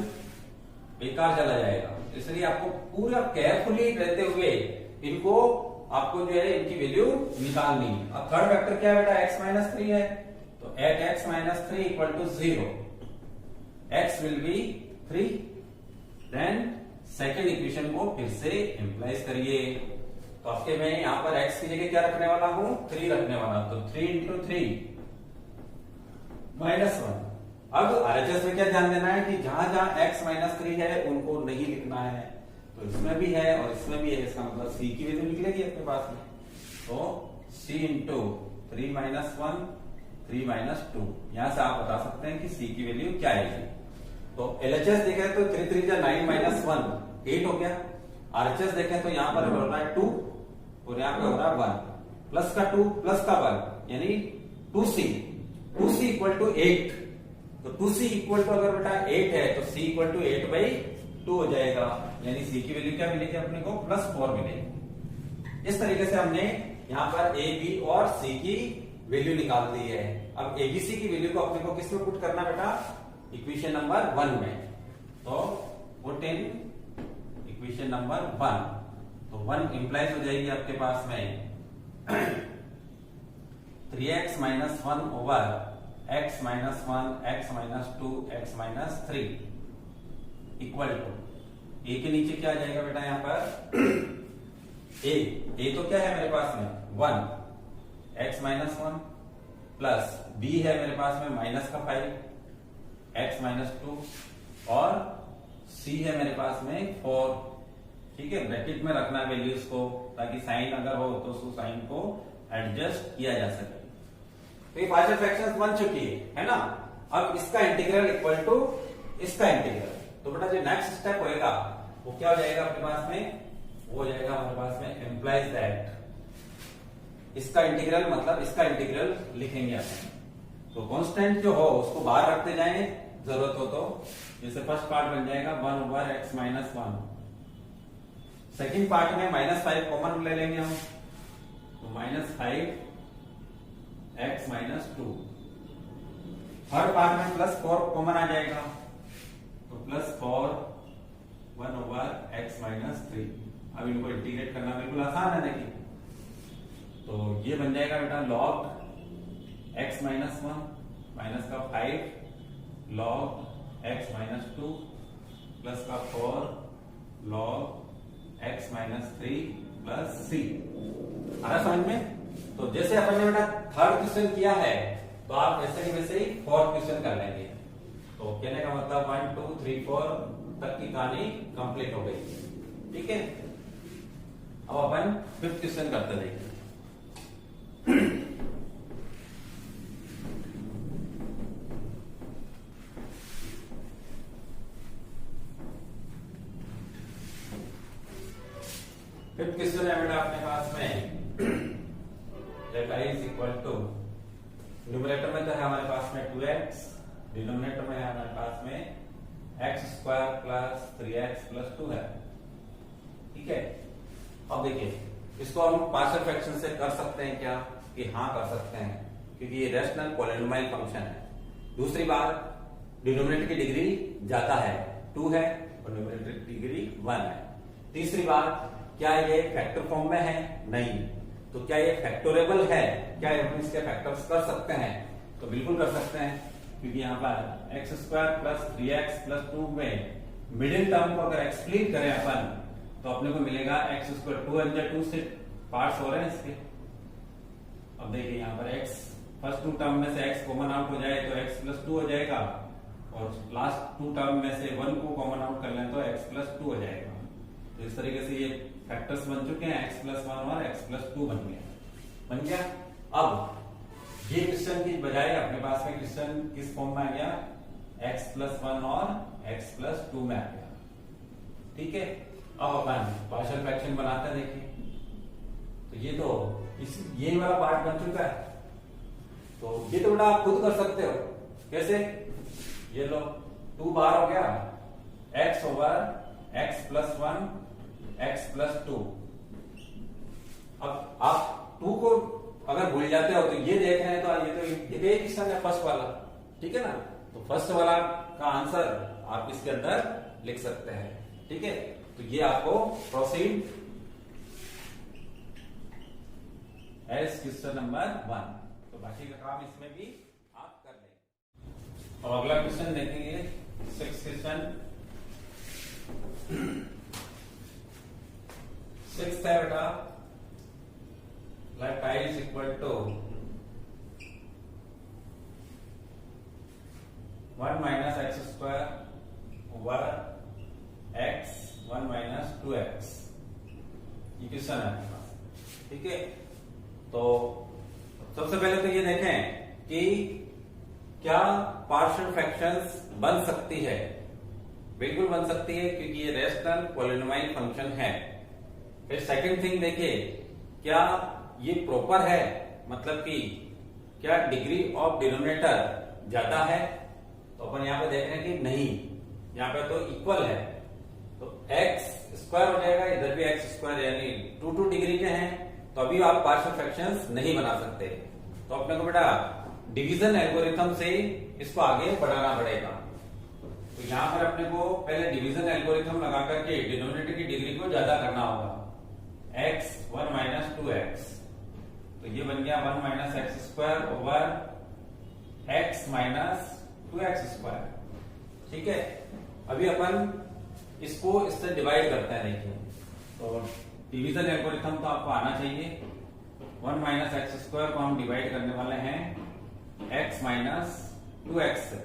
बेकार चला जाएगा। इसलिए आपको पूरा केयरफुली रहते हुए इनको आपको जो है इनकी वैल्यू निकालनी है। अब थर्ड वेक्टर क्या है बेटा? x-3 है, तो at x-3 equal to 0 x will be 3। Then second equation को फिर से इंप्लाइज करिए। तो आपके मैं यहां पर x की जगह क्या रखने वाला हूं? 3 रखने वाला हूं। तो 3 इंटू 3 -1। अब आरएचएस में क्या ध्यान देना है कि जहां जहां x-3 है उनको नहीं लिखना है। तो इसमें भी है और इसमें भी है, इसका मतलब c की वैल्यू निकलेगी अपने पास में। तो c इंटू 3 - 1 3 - 2। यहां से आप बता सकते हैं कि c की वैल्यू क्या आएगी। तो एलएचएस देखें तो 3 3 9 - 1 8 हो गया। आरएचएस देखें तो यहां पर हो रहा है 2 और यहां पे हो रहा है 1। प्लस का 2 प्लस का 1 यानी 2c इक्वल टू 8। तो 2c इक्वल टू अगर बेटा 8 है तो c इक्वल टू 8/2 हो जाएगा। यानी c की वैल्यू क्या मिलेगी अपने को? +4 मिलेगी। इस तरीके से हमने यहां पर a b और c की वैल्यू निकाल दी है। अब abc की वैल्यू को अपने को किस में पुट करना बेटा? इक्वेशन नंबर 1 में। तो पुट इन इक्वेशन नंबर 1। तो 1 इंप्लाइज हो जाएगी आपके पास में 3x - 1 over x - 1 x - 2 x - 3 equal to a के नीचे क्या आ जाएगा बेटा? यहां पर a तो क्या है मेरे पास में? 1 x - 1 प्लस b है मेरे पास में -5 x - 2 और c है मेरे पास में 4। ठीक है, ब्रैकेट में रखना वैल्यूज को ताकि साइन अगर हो तो उस साइन को एडजस्ट किया जा सके। तो ये पार्शियल फ्रैक्शंस बन चुकी है ना। अब इसका इंटीग्रल इक्वल टू इसका इंटीग्रल। तो बेटा जो नेक्स्ट स्टेप होएगा वो क्या हो जाएगा अपने पास में? वो हो जाएगा हमारे पास में एम्प्लाइज दैट इसका इंटीग्रल मतलब इसका इंटीग्रल लिखेंगे अपन। तो कांस्टेंट जो हो उसको बाहर रखते जाएंगे जरूरत हो तो। जैसे फर्स्ट पार्ट बन जाएगा 1 ओवर x - 1। सेकेंड पार्ट में -5 कॉमन ले लेंगे हम, तो -5 x - 2। थर्ड पार्ट में +4 कॉमन आ जाएगा, तो +4 1 ओवर x - 3। अब इनको इंटीग्रेट करना बिल्कुल आसान है। देखिए तो ये बन जाएगा बेटा log x - 1 माइनस का 5 log x - 2 प्लस का 4 log x - 3 प्लस c। आ रहा समझ में? तो जैसे अपन ने बेटा थर्ड क्वेश्चन किया है तो आप वैसे ही फोर्थ क्वेश्चन कर लेंगे। तो कहने का मतलब 1 2 3 4 तक की कहानी कंप्लीट हो गई। ठीक है, अब अपन फिफ्थ क्वेश्चन करते देखिए। फिफ्थ क्वेश्चन है बेटा अपने पास में let i is equal to, numerator में तो है हमारे पास में 2x, डिनोमिनेटर में है हमारे पास में x² प्लस 3x प्लस 2 है। ठीक है, अब देखिए इसको हम पार्शियल फ्रैक्शन से कर सकते हैं क्या? कि हाँ कर सकते हैं, क्योंकि ये रेशनल पॉलिनोमियल फंक्शन है। दूसरी बात, डिनोमिनेटर की डिग्री ज्यादा है 2 है और न्यूमरेटर की डिग्री 1 है। तीसरी बात, क्या ये फैक्टर फॉर्म में है? नहीं। तो क्या ये फैक्टोरेबल है? क्या हम इसके फैक्टर्स कर सकते हैं? तो बिल्कुल कर सकते हैं, क्योंकि यहाँ पर x² प्लस 3x प्लस 2 में मिडिल टर्म को अगर एक्सप्लेन करें अपन तो अपने को मिलेगा x² 2 से पार्ट्स हो रहे हैं इसके। अब देखिए यहाँ पर x फर्स्ट 2 टर्म में से x कॉमन आउट हो जाए तो x प्लस 2 हो जाएगा और लास्ट 2 टर्म में से 1 को कॉमन आउट कर लें तो x प्लस 2 हो जाएगा। तो इस तरीके से ये फैक्टर्स बन चुके हैं, x प्लस 1 और x प्लस 2 बन गया। अब ये क्वेश्चन की बजाय अपने पास में क्वेश्चन किस फॉर्म में आ गया? x प्लस 1 और x प्लस 2 में आ गया। ठीक है, अब अपन पार्शियल फ्रैक्शन बनाते हैं। देखिए तो ये वाला पार्ट बन चुका है। तो ये तो बेटा आप खुद कर सकते हो। कैसे? ये लो 2 बार हो गया x over x plus 1 x plus 2। अब आप 2 को अगर भूल जाते हो तो ये देख रहे हैं तो ये तो ये क्वेश्चन है फर्स्ट वाला, ठीक है ना। तो फर्स्ट वाला का आंसर आप इसके अंदर लिख सकते हैं, ठीक है। तो ये आपको प्रोसीड एज क्वेश्चन नंबर 1। तो बाकी का काम इसमें भी आप कर लें। और अगला क्वेश्चन देखेंगे 6 क्वेश्चन। 6 है बेटा, let I is equal to 1 minus x square over x 1 minus 2x equation है, ठीक है। तो सबसे पहले तो ये देखें कि क्या पार्शियल फ्रैक्शंस बन सकती है। बिल्कुल बन सकती है क्योंकि ये रेशनल पॉलिनोमियल फंक्शन है। फिर सेकंड थिंग देखिए, क्या ये प्रॉपर है, मतलब कि क्या डिग्री ऑफ डिनोमिनेटर ज्यादा है। तो अपन यहाँ पे देख रहे हैं कि नहीं, यहाँ पे तो इक्वल है। तो x स्क्वायर हो जाएगा, इधर भी x स्क्वायर, यानी 2 डिग्री के हैं। तो अभी आप पार्शियल फ्रैक्शंस नहीं बना सकते। तो अपने को बेटा डिवीजन एल्गोरिथम से इसको आगे बढ़ाना पड़ेगा। तो यहाँ पर अपने को पहले डिवीजन एल्गोरिथम लगा करके डिनोमिनेटर की डिग्री को ज्यादा करना होगा। x 1 माइनस 2x, तो ये बन गया 1 minus x square over x minus 2x square, ठीक है। अभी अपन इसको इससे डिवाइड करते हैं। देखिए, तो डिवीजन एल्गोरिथम तो आपको आना चाहिए। 1 माइनस एक्स स्क्वायर को हम डिवाइड करने वाले हैं x माइनस 2x से,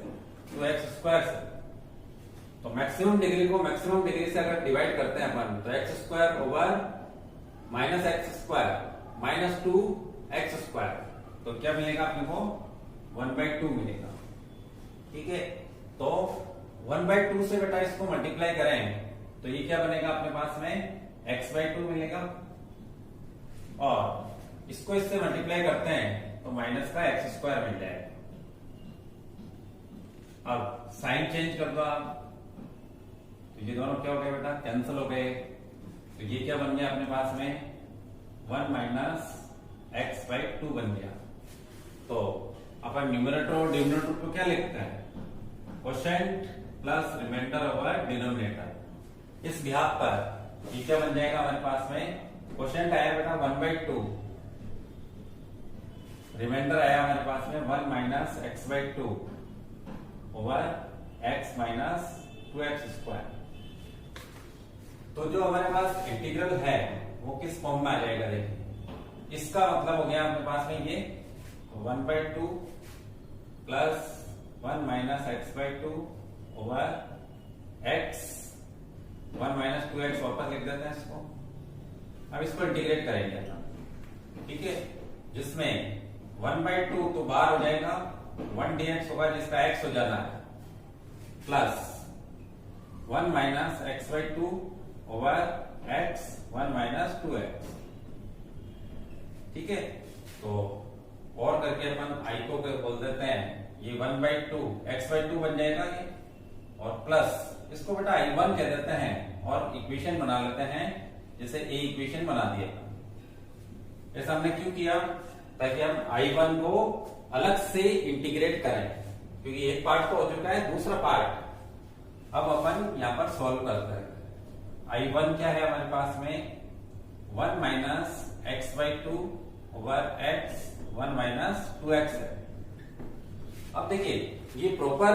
2x स्क्वायर से। तो मैक्सिमम डिग्री को मैक्सिमम डिग्री से अगर डिवाइड करते हैं अपन, तो x square over minus x square minus 2x square, तो क्या मिलेगा अपने को 1/2 मिलेगा, ठीक है। तो 1/2 से बेटा इसको मल्टीप्लाई करें तो ये क्या बनेगा अपने पास में x/2 मिलेगा। और इसको इससे मल्टीप्लाई करते हैं तो माइनस का x स्क्वायर मिल जाएगा। अब साइन चेंज कर दो आप, तो ये दोनों क्या हो गए बेटा, कैंसिल हो गए। तो ये क्या बन गया अपने पास में 1 माइनस x/2 बन गया। तो अपन न्यूमरेटर और डिनोमिनेटर को क्या लिखते हैं, quotient plus remainder over denominator. इस बिहाफ पर ये क्या बन जाएगा हमारे पास में, क्वोशिएंट आया बेटा 1/2, रिमाइंडर आया हमारे पास में 1 minus x/2 over x minus 2x square. तो जो हमारे पास इंटीग्रल है वो किस फॉर्म में आ जाएगा, देखिए इसका मतलब हो गया अपने पास में ये 1/2 plus 1 minus x/2 over x 1 minus 2x वापस लिख देते हैं इसको। अब इसको इंटीग्रेट करेंगे अपना, ठीक है, जिसमें 1/2 तो बाहर हो जाएगा, 1 dx होगा जिसका x हो जाना है, plus 1 minus x/2 over x 1 minus 2x, ठीक है। तो और करके अपन i को बोल देते हैं ये 1/2 x/2 बन जाएगा ये, और प्लस इसको बेटा i1 कह देते हैं और इक्वेशन बना लेते हैं, जैसे a इक्वेशन बना दिया। ऐसा हमने क्यों किया, ताकि हम i1 को अलग से इंटीग्रेट करें, क्योंकि एक पार्ट तो हो चुका है, दूसरा पार्ट अब अपन यहां पर सॉल्व करते हैं। i1 क्या है हमारे पास में 1 minus x/2 over x 1 minus 2x है। अब देखिए ये प्रॉपर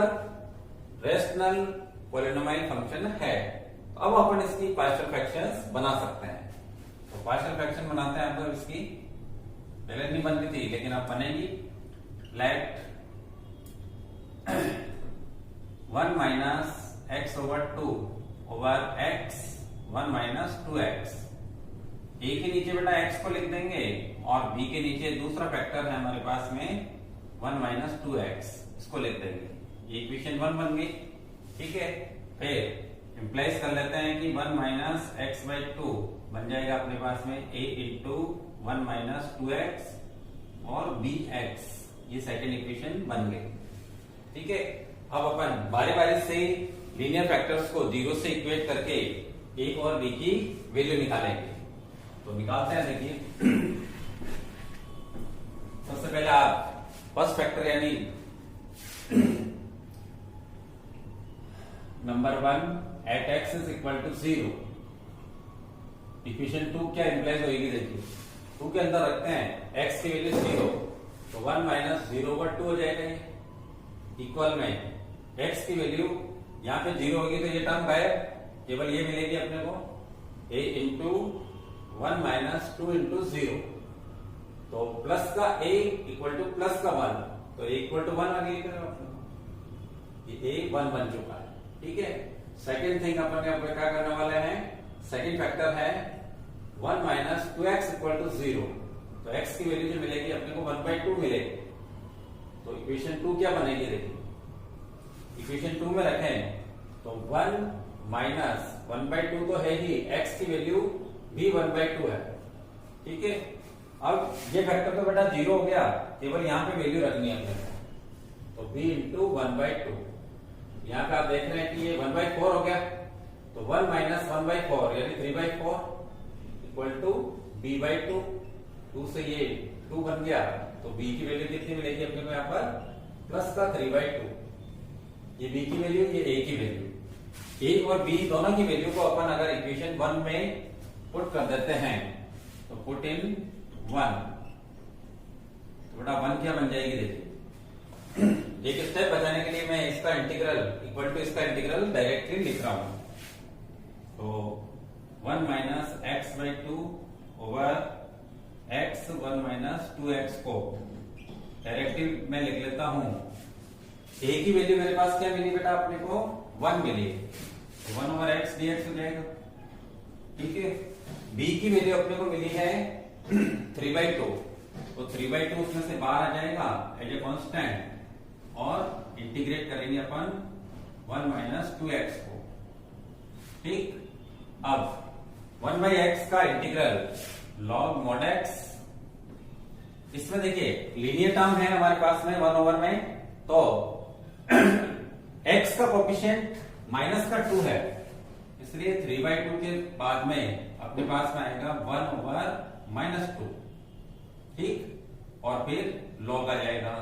रेशनल पॉलिनोमियल फंक्शन है। अब अपन इसकी पार्शियल फ्रैक्शंस बना सकते हैं। तो पार्शियल फ्रैक्शन बनाते हैं, तो इसकी पहले नहीं बनती थी लेकिन अब बनेगी। Let 1 minus x over 2 over x 1 minus 2x। a के नीचे बेटा x को लिख देंगे और b के नीचे दूसरा फैक्टर है हमारे पास में 1 माइनस 2x, इसको लिख देंगे। ये इक्वेशन 1 बन गई, ठीक है। फिर इंप्लाइज कर लेते हैं कि 1 माइनस x/2 बन जाएगा अपने पास में a इंटू 1 माइनस 2x और bx ये सेकंड इक्वेशन बन गई। ठीक है, अब अपन बारी बारी से लीनियर फैक्टर्स को जीरो से इक्वेट करके एक और बी की वैल्यू निकालेंगे। तो निकालते हैं। देखिए सबसे पहले आप फर्स्ट फैक्टर यानी number 1 at x is equal to 0, equation 2 क्या इंप्लाइज होगी? देखिए 2 के अंदर रखते हैं एक्स की वैल्यू 0, तो 1 माइनस 0/2 हो जाएगा। इक्वल में एक्स की वैल्यू यहाँ पे 0 होगी तो ये टर्म गायब, केवल ये मिलेगी अपने को a इंटू 1 माइनस 2 इंटू 0, तो प्लस का a इक्वल टू प्लस का 1, तो a इक्वल टू 1 आ गई, ये a 1 बन चुका है। ठीक है, सेकेंड थिंग अपन क्या करने वाले हैं, सेकेंड फैक्टर है 1 माइनस 2x इक्वल टू 0, तो x की वैल्यू जो मिलेगी अपने को 1/2 मिलेगी। तो इक्वेशन 2 क्या बनेगी? देखिए इक्वेशन 2 में रखें तो 1 माइनस 1/2 तो है ही, x की वैल्यू भी 1/2 है। ठीक है, अब ये फैक्टर तो बेटा 0 हो गया, केवल यहाँ पे वैल्यू रखनी है अपने को, तो b इंटू 1/2। यहाँ पे आप देख रहे हैं कि ये 1/4 हो गया, तो 1 माइनस 1/4 यानी 3/4 इक्वल टू b/2। 2 से ये 2 बन गया, तो b की वैल्यू कितनी मिलेगी अपने को? यहाँ पर प्लस का 3/2, ये b की वैल्यू, ये a की वैल्यू। a और b दोनों की वैल्यू को अपन अगर इक्वेशन 1 में पुट कर देते हैं तो पुट इन 1, तो बेटा 1 क्या बन जाएगी? देखिए एक स्टेप बचाने के लिए मैं इसका इंटीग्रल इक्वल टू इसका इंटीग्रल डायरेक्टली लिख रहा हूं, तो 1 minus x/2 over x 1 minus 2x को डायरेक्टली मैं लिख लेता हूं। a की वैल्यू मेरे पास क्या मिली बेटा? अपने को 1 मिली, तो 1 ओवर x dx हो जाएगा। ठीक है, b की वैल्यू अपने को मिली है 3/2, तो 3/2 उसमें से बाहर आ जाएगा एज ए कांस्टेंट, और इंटीग्रेट करेंगे अपन 1 माइनस 2x को। ठीक, अब 1/x का इंटीग्रल लॉग mod x, इसमें देखिए लीनियर टर्म है हमारे पास में 1 ओवर में, तो x का कोएफिशिएंट माइनस का 2 है, इसलिए 3/2 के बाद में अपने पास में आएगा 1 ओवर -2। ठीक, और फिर लॉग आ जाएगा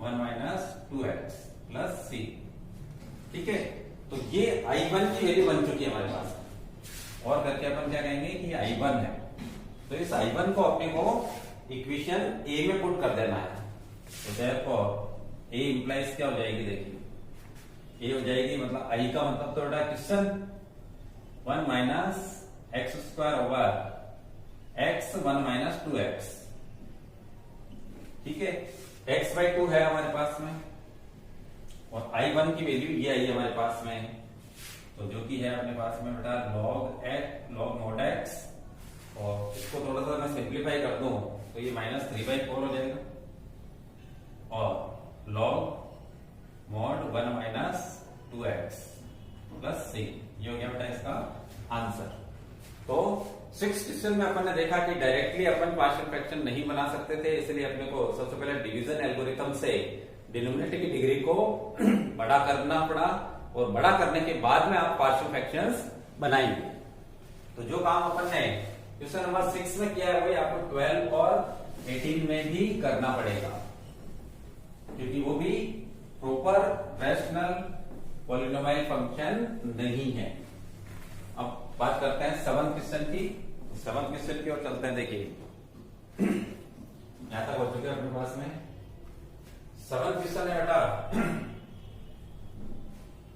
1 माइनस 2x प्लस c। ठीक है, तो ये I1 की वैल्यू बन चुकी है हमारे पास, और करके अपन क्या कहेंगे कि I1 है, तो इस I1 को अपने को इक्वेशन a में पुट कर देना है। तो देयरफॉर a इंप्लाइज क्या हो जाएगी? देखिए a हो जाएगी, मतलब I का मतलब तो बेटा question 1 minus x² over x 1 minus 2x। ठीक है, x/2 है हमारे पास में, और I1 की वैल्यू ये आई है हमारे पास में, तो जो कि है अपने पास में बेटा log mod x, और इसको थोड़ा सा मैं सिंप्लीफाई कर दूं तो ये -3/4 हो जाएगा, और log mod 1 minus 2x plus c, ये हो गया बेटा इसका आंसर। तो 6th क्वेश्चन में अपन ने देखा कि डायरेक्टली अपन पार्शियल फ्रैक्शन नहीं बना सकते थे, इसलिए अपने को सबसे पहले डिवीजन एल्गोरिथम से डिनोमिनेटर की डिग्री को बड़ा करना पड़ा, और बड़ा करने के बाद में आप पार्शियल फ्रैक्शंस बनाएंगे। तो जो काम अपन ने क्वेश्चन नंबर 6 में किया है वही आपको 12 और 18 में भी करना पड़ेगा, क्योंकि वो भी प्रॉपर रैशनल पॉलिनोमियल फंक्शन नहीं है। अब बात करते हैं 7th क्वेश्चन की। 7th क्वेश्चन की ओर चलते हैं। देखिए यहां तक हो चुके हैं अपने पास में। 7th क्वेश्चन है बेटा,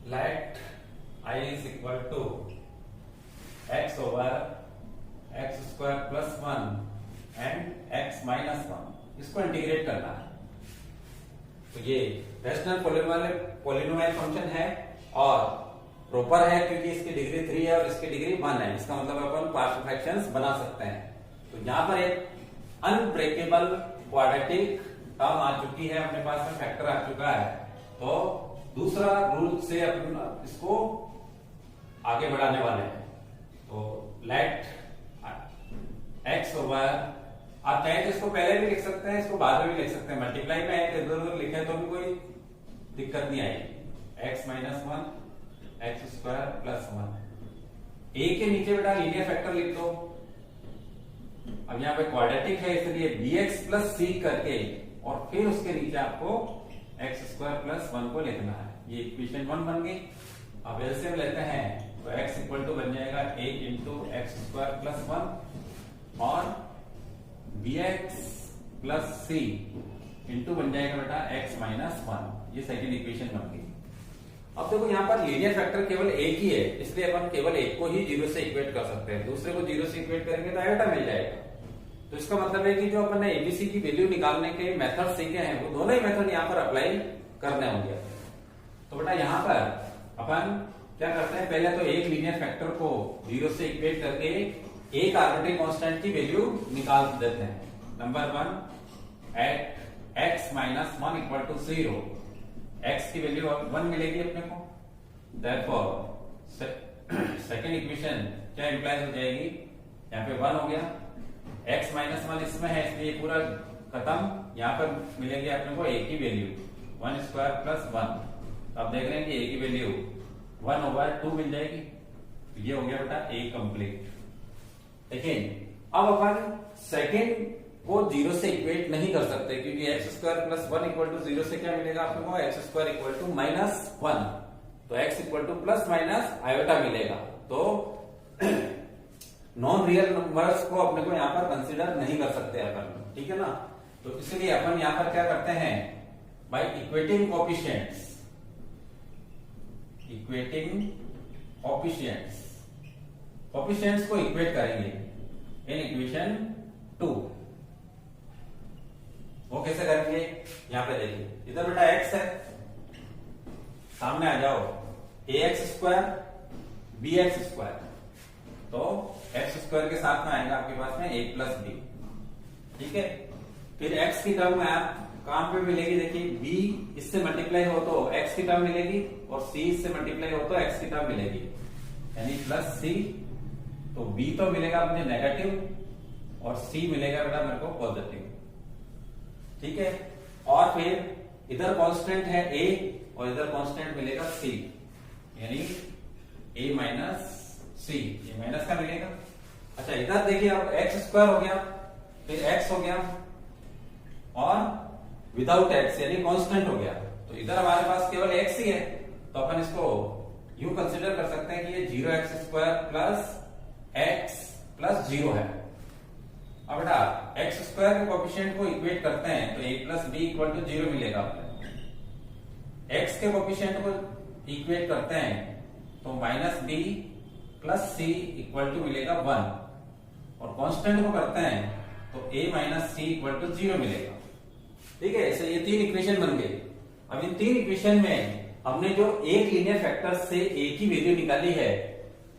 let I is equal to x over x² plus 1 and x minus 1, इसको इंटीग्रेट करना है। तो ये रैशनल पॉलिनोमियल फंक्शन है और प्रॉपर है, क्योंकि इसकी डिग्री 3 है और इसकी डिग्री 1 है। इसका मतलब अपन पार्शियल फ्रैक्शंस बना सकते हैं। तो यहां पर एक अनब्रेकेबल क्वाड्रेटिक टर्म आ चुकी है अपने पास में, फैक्टर आ चुका है। तो दूसरा रूल से अपन इसको आगे बढ़ाने वाले हैं। तो लेट x ओवर आप चाहे तो इसको पहले भी लिख सकते हैं, इसको बाद में भी लिख सकते हैं। मल्टीप्लाई में है तो इधर उधर लिखे तो भी कोई दिक्कत नहीं आएगी। X minus one X square plus one. A के नीचे बेटा लीनियर फैक्टर लिख दो। अब यहाँ पे क्वाड्रेटिक है इसलिए bx प्लस सी करके और फिर उसके नीचे आपको एक्स स्क्वायर प्लस वन को लिखना है। ये इक्वेशन 1 बन गई। अब एलसीएम लेते हैं तो x इक्वल टू बन जाएगा a into x square plus one और bx प्लस सी इंटू बन जाएगा बेटा x माइनस वन। ये सेकेंड इक्वेशन बन गई। अब देखो यहाँ पर लीनियर फैक्टर केवल एक ही है, इसलिए अपन केवल एक को ही जीरो से इक्वेट कर सकते हैं, दूसरे को जीरो से इक्वेट करेंगे तो आयोटा मिल जाएगा। तो इसका मतलब है कि जो अपन ने एबीसी की वैल्यू निकालने के मेथड सीखे हैं वो दोनों ही मेथड यहाँ पर अप्लाई करने होंगे। तो बेटा यहाँ पर अपन क्या करते हैं, पहले तो एक लीनियर फैक्टर को जीरो से इक्वेट करके एक आर्बिट्री कांस्टेंट की वैल्यू निकाल देते हैं। Number 1 at x minus one equal to 0, x की वैल्यू 1 मिलेगी अपने को। देयरफॉर सेकेंड इक्वेशन क्या इंप्लाइज हो जाएगी, यहाँ पे 1 हो गया, x माइनस वन इसमें है इसलिए पूरा खत्म। यहाँ पर मिलेगी अपने को a की वैल्यू 1 स्क्वायर प्लस 1। अब देख रहे हैं कि a की वैल्यू 1 ओवर 2 मिल जाएगी। ये हो गया बेटा a कंप्लीट। देखिए अब अपन सेकेंड को जीरो से इक्वेट नहीं कर सकते क्योंकि X square plus one equal to zero से क्या मिलेगा आपको, X square equal to minus one. तो X equal to plus minus iota मिलेगा। तो नॉन रियल नंबर्स को अपने को यहाँ पर कंसीडर नहीं कर सकते अपन, ठीक है ना। तो इसलिए अपन यहाँ पर क्या करते हैं, by equating coefficients, equating coefficients, coefficients को इक्वेट करेंगे इन इक्वेशन 2। वो कैसे करेंगे, यहाँ पे देखिए इधर बेटा x है, सामने आ जाओ ax स्क्वायर bx स्क्वायर। तो x स्क्वायर के साथ में आएगा आपके पास में a प्लस बी, ठीक है। फिर x की टर्म में आप काम पे मिलेगी, देखिए b इससे मल्टीप्लाई हो तो x की टर्म मिलेगी और c इससे मल्टीप्लाई हो तो x की टर्म मिलेगी, यानी प्लस c। तो b तो मिलेगा मुझे नेगेटिव और c मिलेगा बेटा मेरे को पॉजिटिव, ठीक है। और फिर इधर कांस्टेंट है a और इधर कांस्टेंट मिलेगा c, यानी a माइनस सी, ये माइनस का मिलेगा। अच्छा इधर देखिए अब एक्स स्क्वायर हो गया, फिर x हो गया और विदाउट x यानी कांस्टेंट हो गया। तो इधर हमारे पास केवल x ही है, तो अपन इसको यूं कंसीडर कर सकते हैं कि ये 0x square plus x plus 0 है। अब बेटा एक्स स्क्वायर के कोएफिशिएंट को इक्वेट करते हैं तो a plus b equal to 0 मिलेगा। एक्स के कोएफिशिएंट को इक्वेट करते हैं तो minus b plus c equal to मिलेगा 1 और कांस्टेंट को करते हैं तो a minus c equal to 0 मिलेगा, ठीक है। ऐसे ये तीन इक्वेशन बन गए। अब इन तीन इक्वेशन में हमने जो एक लीनियर फैक्टर से a की वैल्यू निकाली है,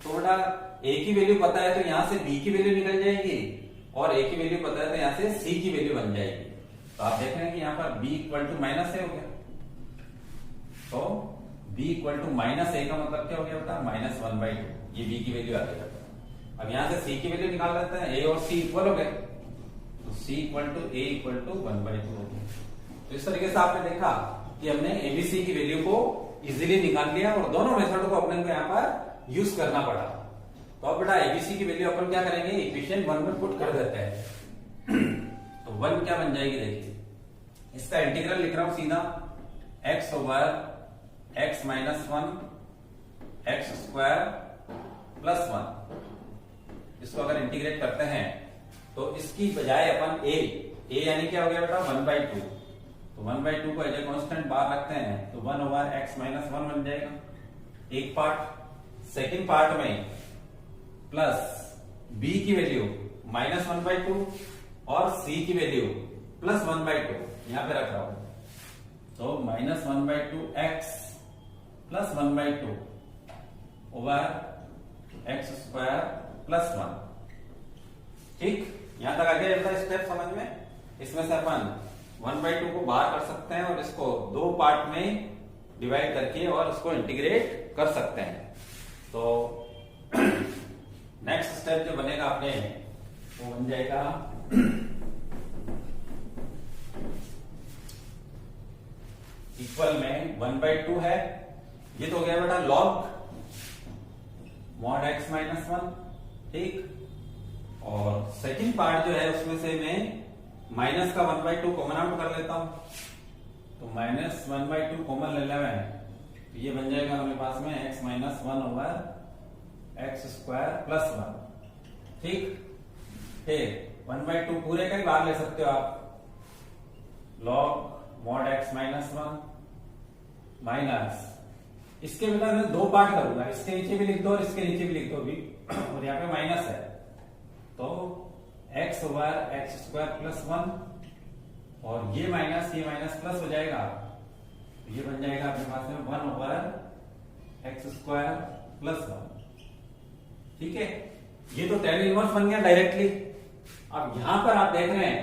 तो बेटा a की वैल्यू पता है तो यहां से b की वैल्यू निकल जाएगी और a की वैल्यू पता है तो यहां से c की वैल्यू बन जाएगी। तो आप देख रहे हैं कि यहां पर b इक्वल टू माइनस ए हो गया, तो b इक्वल टू माइनस ए का मतलब क्या हो गया बेटा, माइनस 1/2, ये b की वैल्यू आ गई। अब यहां से c की वैल्यू निकाल लेते हैं, a और c इक्वल हो गए, तो c equal to a equal to 1/2 हो गया। तो इस तरीके से आपने देखा कि हमने एबीसी की वैल्यू को इजीली निकाल लिया और दोनों मेथड को अपने को यहाँ पर यूज करना पड़ा। तो अब बेटा एबीसी की वैल्यू अपन क्या करेंगे, इक्वेशन 1 में पुट कर देते हैं। तो 1 क्या बन जाएगी, देखिए इसका इंटीग्रल लिख रहा हूं सीधा, x over x minus 1 x square plus 1। इसको अगर इंटीग्रेट करते हैं तो इसकी बजाय अपन a यानी क्या हो गया बेटा 1/2, तो 1/2 को एज ए कांस्टेंट बाहर रखते हैं तो 1 ओवर x माइनस 1 बन जाएगा एक पार्ट। सेकेंड पार्ट में प्लस b की वैल्यू माइनस 1/2 और c की वैल्यू प्लस 1/2 यहां पे रख रहा हूं, तो minus 1/2 x plus 1/2 over X square plus 1। ठीक, यहां तक आ गया बेटा स्टेप समझ में। इसमें से अपन 1/2 को बाहर कर सकते हैं और इसको दो पार्ट में डिवाइड करके और उसको इंटीग्रेट कर सकते हैं। तो नेक्स्ट स्टेप जो बनेगा अपने वो बन जाएगा इक्वल में 1/2 है, ये तो हो गया बेटा लॉग मॉड x माइनस 1, ठीक। और सेकंड पार्ट जो है उसमें से मैं माइनस का 1/2 कॉमन आउट कर लेता हूं, तो माइनस 1/2 कॉमन ले लेना है, तो ये बन जाएगा हमारे पास में x minus 1 over X square plus 1, ठीक। फिर 1/2 पूरे का ही बाहर ले सकते हो आप, log mod x minus 1 minus, इसके बेटा मैं दो पार्ट करूंगा, इसके नीचे भी लिख दो और इसके नीचे भी लिख दो भी, और यहाँ पे माइनस है, तो x over X square plus 1, और ये माइनस प्लस हो जाएगा, तो ये बन जाएगा अपने पास में 1 ओवर एक्स स्क्वायर प्लस 1, ठीक है। ये तो tan इनवर्स बन गया डायरेक्टली। अब यहां पर आप देख रहे हैं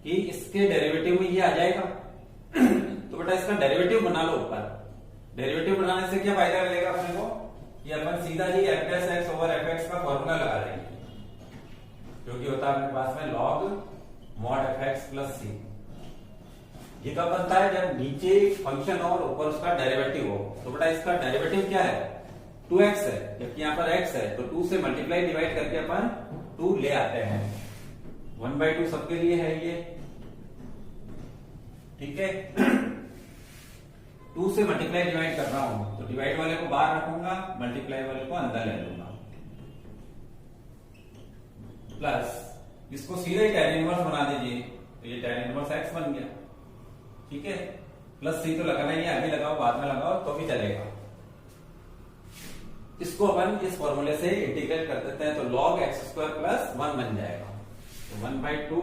कि इसके डेरिवेटिव में ये आ जाएगा, तो बेटा इसका डेरिवेटिव बना लो ऊपर। डेरिवेटिव बनाने से क्या फायदा मिलेगा अपने को, कि अपन सीधा ही F plus X over F X का फॉर्मूला लगा देंगे, जो कि होता है अपने पास में log mod F X plus C. ये कब बनता है, जब नीचे फंक्शन और ऊपर उसका डेरिवेटिव हो। तो बेटा इसका डेरिवेटिव क्या है, 2x है, जबकि यहाँ पर x है, तो 2 से मल्टीप्लाई डिवाइड करके अपन 2 ले आते हैं। 1/2 सबके लिए है ये, ठीक है। 2 से मल्टीप्लाई डिवाइड कर रहा हूं, तो डिवाइड वाले को बाहर रखूंगा, मल्टीप्लाई वाले को अंदर ले लूंगा, प्लस इसको सीधे ही tan इनवर्स बना दीजिए, तो ये tan इनवर्स x बन गया, ठीक है। प्लस सी तो लगाना ही है, अभी लगाओ बाद में लगाओ तो भी चलेगा। इसको अपन इस फॉर्मूले से इंटीग्रेट कर देते हैं, तो log x स्क्वायर प्लस 1 बन जाएगा, तो 1/2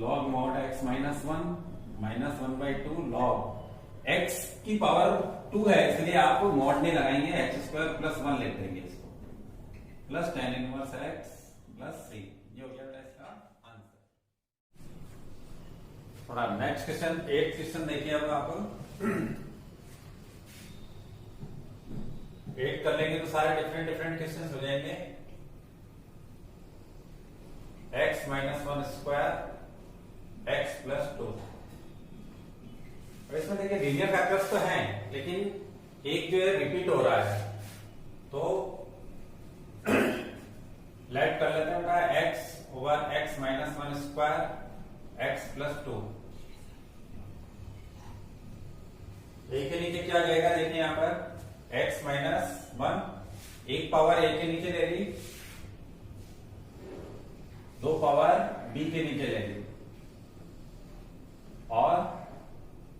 log mod x minus 1 minus 1/2 log x की पावर 2 है, इसलिए आप मॉड नहीं लगाएंगे, x स्क्वायर प्लस 1 लिख देंगे इसको, plus tan inverse x plus C. ये हो गया इसका आंसर। थोड़ा नेक्स्ट क्वेश्चन 8th क्वेश्चन देखिए। अब आप 8 कर लेंगे तो सारे डिफरेंट क्वेश्चन हो जाएंगे। x minus 1 square x plus 2, और इसमें देखिए लीनियर फैक्टर्स तो हैं, लेकिन एक जो है रिपीट हो रहा है, तो लेट कर लेते हैं x over x minus 1 square x plus 2। एक के नीचे क्या जाएगा, देखिए यहाँ पर x माइनस 1, एक पावर a के नीचे ले ली, दो पावर b के नीचे ले ली, और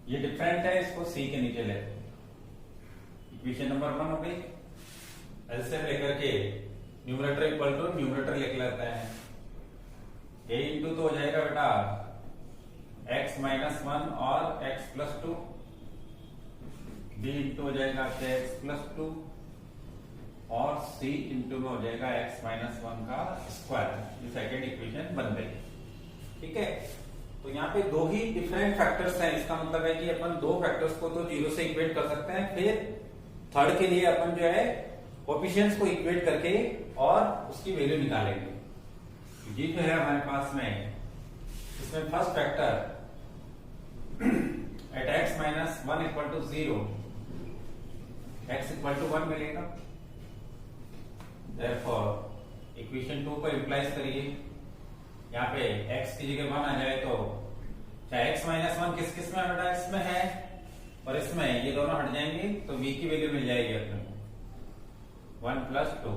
ये डिफरेंट है, इसको c के नीचे ले। इक्वेशन नंबर 1 हो गई। एलसीएम लेकर के न्यूमरेटर इक्वल टू न्यूमरेटर लिख लेते हैं, a इंटू तो हो जाएगा बेटा x माइनस 1 और x प्लस 2, b इंटू हो जाएगा x प्लस 2, और c इंटू में हो जाएगा x माइनस 1 का स्क्वायर। ये सेकेंड इक्वेशन बन गई, ठीक है। तो यहाँ पे दो ही डिफरेंट फैक्टर्स हैं, इसका मतलब है कि अपन दो फैक्टर्स को तो 0 से इक्वेट कर सकते हैं, फिर थर्ड के लिए अपन जो है कोएफिशिएंट्स को इक्वेट करके और उसकी वैल्यू निकालेंगे। ये जो है हमारे पास में, इसमें first factor at x minus 1 equal to 0, x equal to 1 मिलेगा। देयरफॉर इक्वेशन 2 को इंप्लाइज करिए, यहाँ पे x की जगह 1 आ जाए, तो चाहे x माइनस 1 किस किस में बेटा, इसमें है और इसमें, ये दोनों हट जाएंगे तो v की वैल्यू मिल जाएगी अपने को 1 प्लस 2,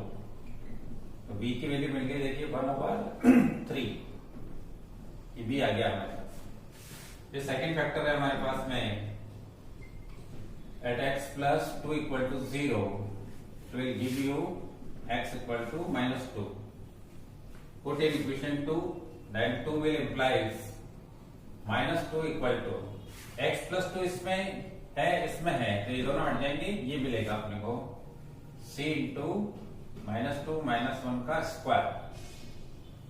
तो v की वैल्यू मिल गई, देखिए 1/3, ये b आ गया हमारे पास। ये सेकंड फैक्टर है हमारे पास में, at x plus 2 equal to 0, तो will give you x equal to -2। Put in equation 2, then 2 will implies -2 equal to x plus 2 इसमें है, इसमें है, तो ये दोनों हट जाएंगे, ये मिलेगा अपने को c इंटू -2 -1 का स्क्वायर।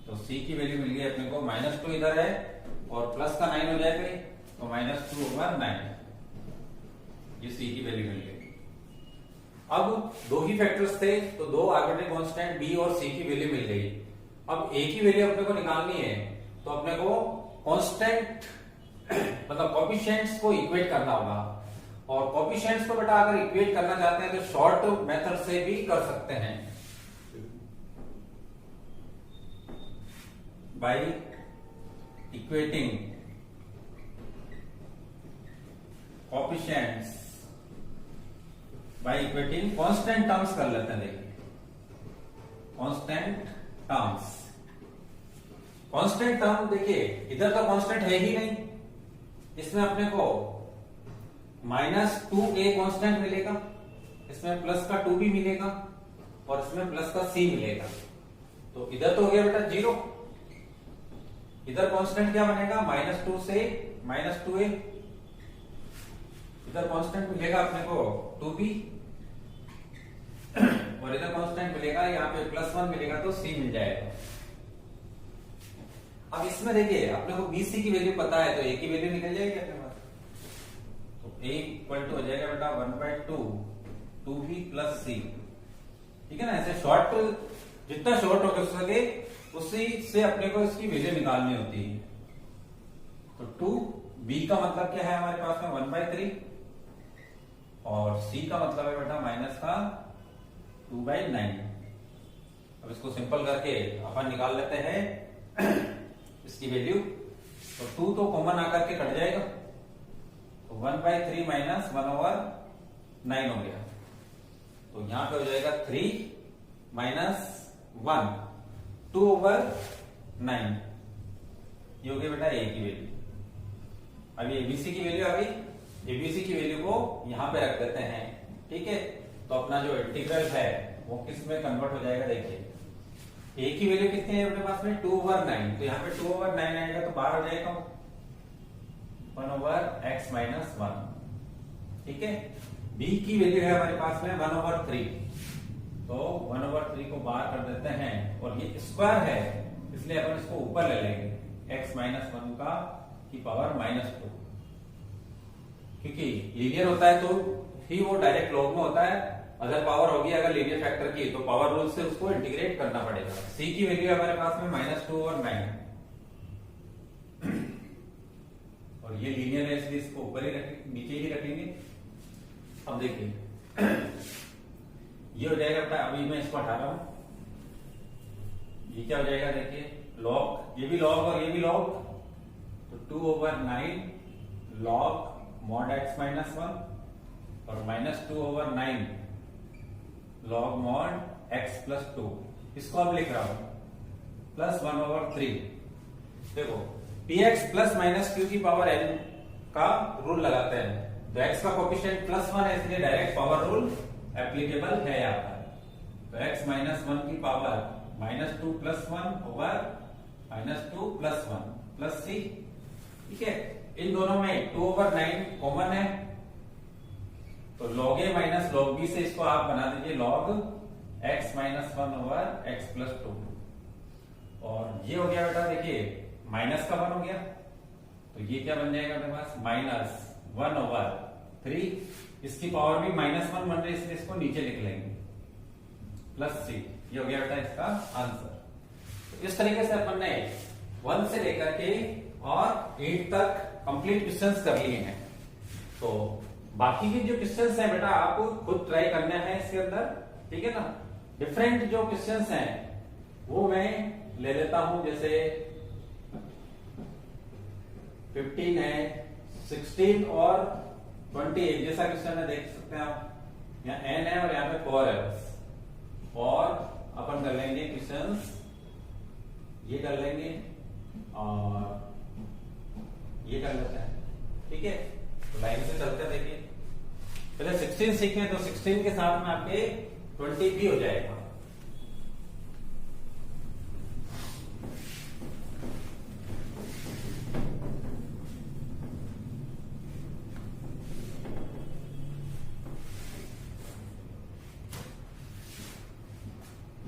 तो c की वैल्यू मिल गई अपने को, -2 इधर है और प्लस का 9 हो जाएगा, तो -2 ओवर 9, ये c की वैल्यू मिल गई। अब दो ही फैक्टर्स थे, तो दो आर्बिट्रेरी कांस्टेंट b और c की वैल्यू मिल गई। अब a की वैल्यू अपने को निकालनी है, तो अपने को कांस्टेंट मतलब कोएफिशिएंट्स को इक्वेट करना होगा, और कोएफिशिएंट्स को बेटा अगर इक्वेट करना चाहते हैं तो शॉर्ट मेथड से भी कर सकते हैं, by equating coefficients by equating constant terms कर लेते हैं। देखिए कांस्टेंट टर्म्स, कांस्टेंट टर्म देखिए इधर तो कांस्टेंट है ही नहीं, इसमें अपने को -2a कांस्टेंट मिलेगा, इसमें प्लस का 2b मिलेगा और इसमें प्लस का c मिलेगा। तो इधर तो हो गया बेटा 0, इधर कांस्टेंट क्या बनेगा -2 से -2a, इधर कांस्टेंट मिलेगा अपने को 2b और इधर कांस्टेंट मिलेगा यहाँ पे +1 मिलेगा तो c मिल जाएगा। अब इसमें देखिए अपने को bc की वैल्यू पता है तो a की वैल्यू निकल जाएगी अपने पास, तो a इक्वल टू हो जाएगा बेटा 1/2 2b + c, ठीक है ना। ऐसे शॉर्ट जितना शॉर्ट हो सके उसी से अपने को इसकी वैल्यू निकालनी होती है। तो 2b का मतलब क्या है हमारे पास में 1/3 और c का मतलब है बेटा माइनस का 2/9। अब इसको सिंपल करके अपन निकाल लेते हैं इसकी वैल्यू। तो 2 तो कॉमन आकर के कट जाएगा, तो 1/3 माइनस 1/9 हो गया। तो यहां पे हो जाएगा 3 माइनस 1 2/9, ये हो गया बेटा a की वैल्यू। अभी एबीसी की वैल्यू आ गई, एबीसी की वैल्यू को यहां पे रख देते हैं, ठीक है। तो अपना जो इंटीग्रल है वो किस में कन्वर्ट हो जाएगा, देखिए a की वैल्यू कितनी है अपने पास में 2/9, तो यहाँ पे 2/9 आएगा तो बाहर हो जाएगा 1/x - 1, ठीक है। b की वैल्यू है हमारे पास में 1/3, तो 1/3 को बाहर कर देते हैं और ये स्क्वायर है इसलिए अपन इसको ऊपर ले लेंगे x - 1 का की पावर -2, क्योंकि लीनियर होता है तो ही वो डायरेक्ट लॉग में होता है। अगर पावर होगी अगर लीनियर फैक्टर की तो पावर रूल से उसको इंटीग्रेट करना पड़ेगा। c की वैल्यू है हमारे पास में -2/9 और ये लीनियर है इसलिए इसको ऊपर ही नीचे ही रखेंगे। अब देखिए ये हो जाएगा बेटा, अभी मैं इसको हटा रहा हूं, ये क्या हो जाएगा देखिए लॉग, ये भी लॉग और ये भी लॉग, तो 2/9 लॉग mod x - 1 और -2/9 लॉग mod x + 2, इसको अब लिख रहा हूं +1/3। देखो px ± q की पावर n का रूल लगाते हैं, तो x का कोएफिशिएंट +1 है इसलिए डायरेक्ट पावर रूल एप्लीकेबल है यहाँ पर। तो x - 1 की पावर -2 + 1/-2 + 1 + c, ठीक है। इन दोनों में 2/9 कॉमन है तो log a - log b से इसको आप बना दीजिए log x - 1/x + 2, और ये हो गया बेटा देखिए माइनस का 1 हो गया, तो ये क्या बन जाएगा मेरे पास -1/3, इसकी पावर भी -1 बन रही है इसलिए इसको नीचे लिख लेंगे +c, ये हो गया बेटा इसका आंसर। तो इस तरीके से अपन ने 1 से लेकर के और 8 तक कंप्लीट क्वेश्चंस कर लिए हैं। तो बाकी के जो क्वेश्चंस हैं बेटा आपको खुद ट्राई करना है इसके अंदर, ठीक है ना। डिफरेंट जो क्वेश्चंस हैं वो मैं ले लेता हूं, जैसे 15 है, 16 और 28 जैसा क्वेश्चन है, देख सकते हैं आप, यहाँ n है और यहाँ पे 4 है बस। और अपन कर लेंगे क्वेश्चंस, ये कर लेंगे और ये कर लेते हैं, ठीक है। तो लाइन से चलते देखिए, पहले 16 सीखें तो 16 के साथ में आपके 20 भी हो जाएगा।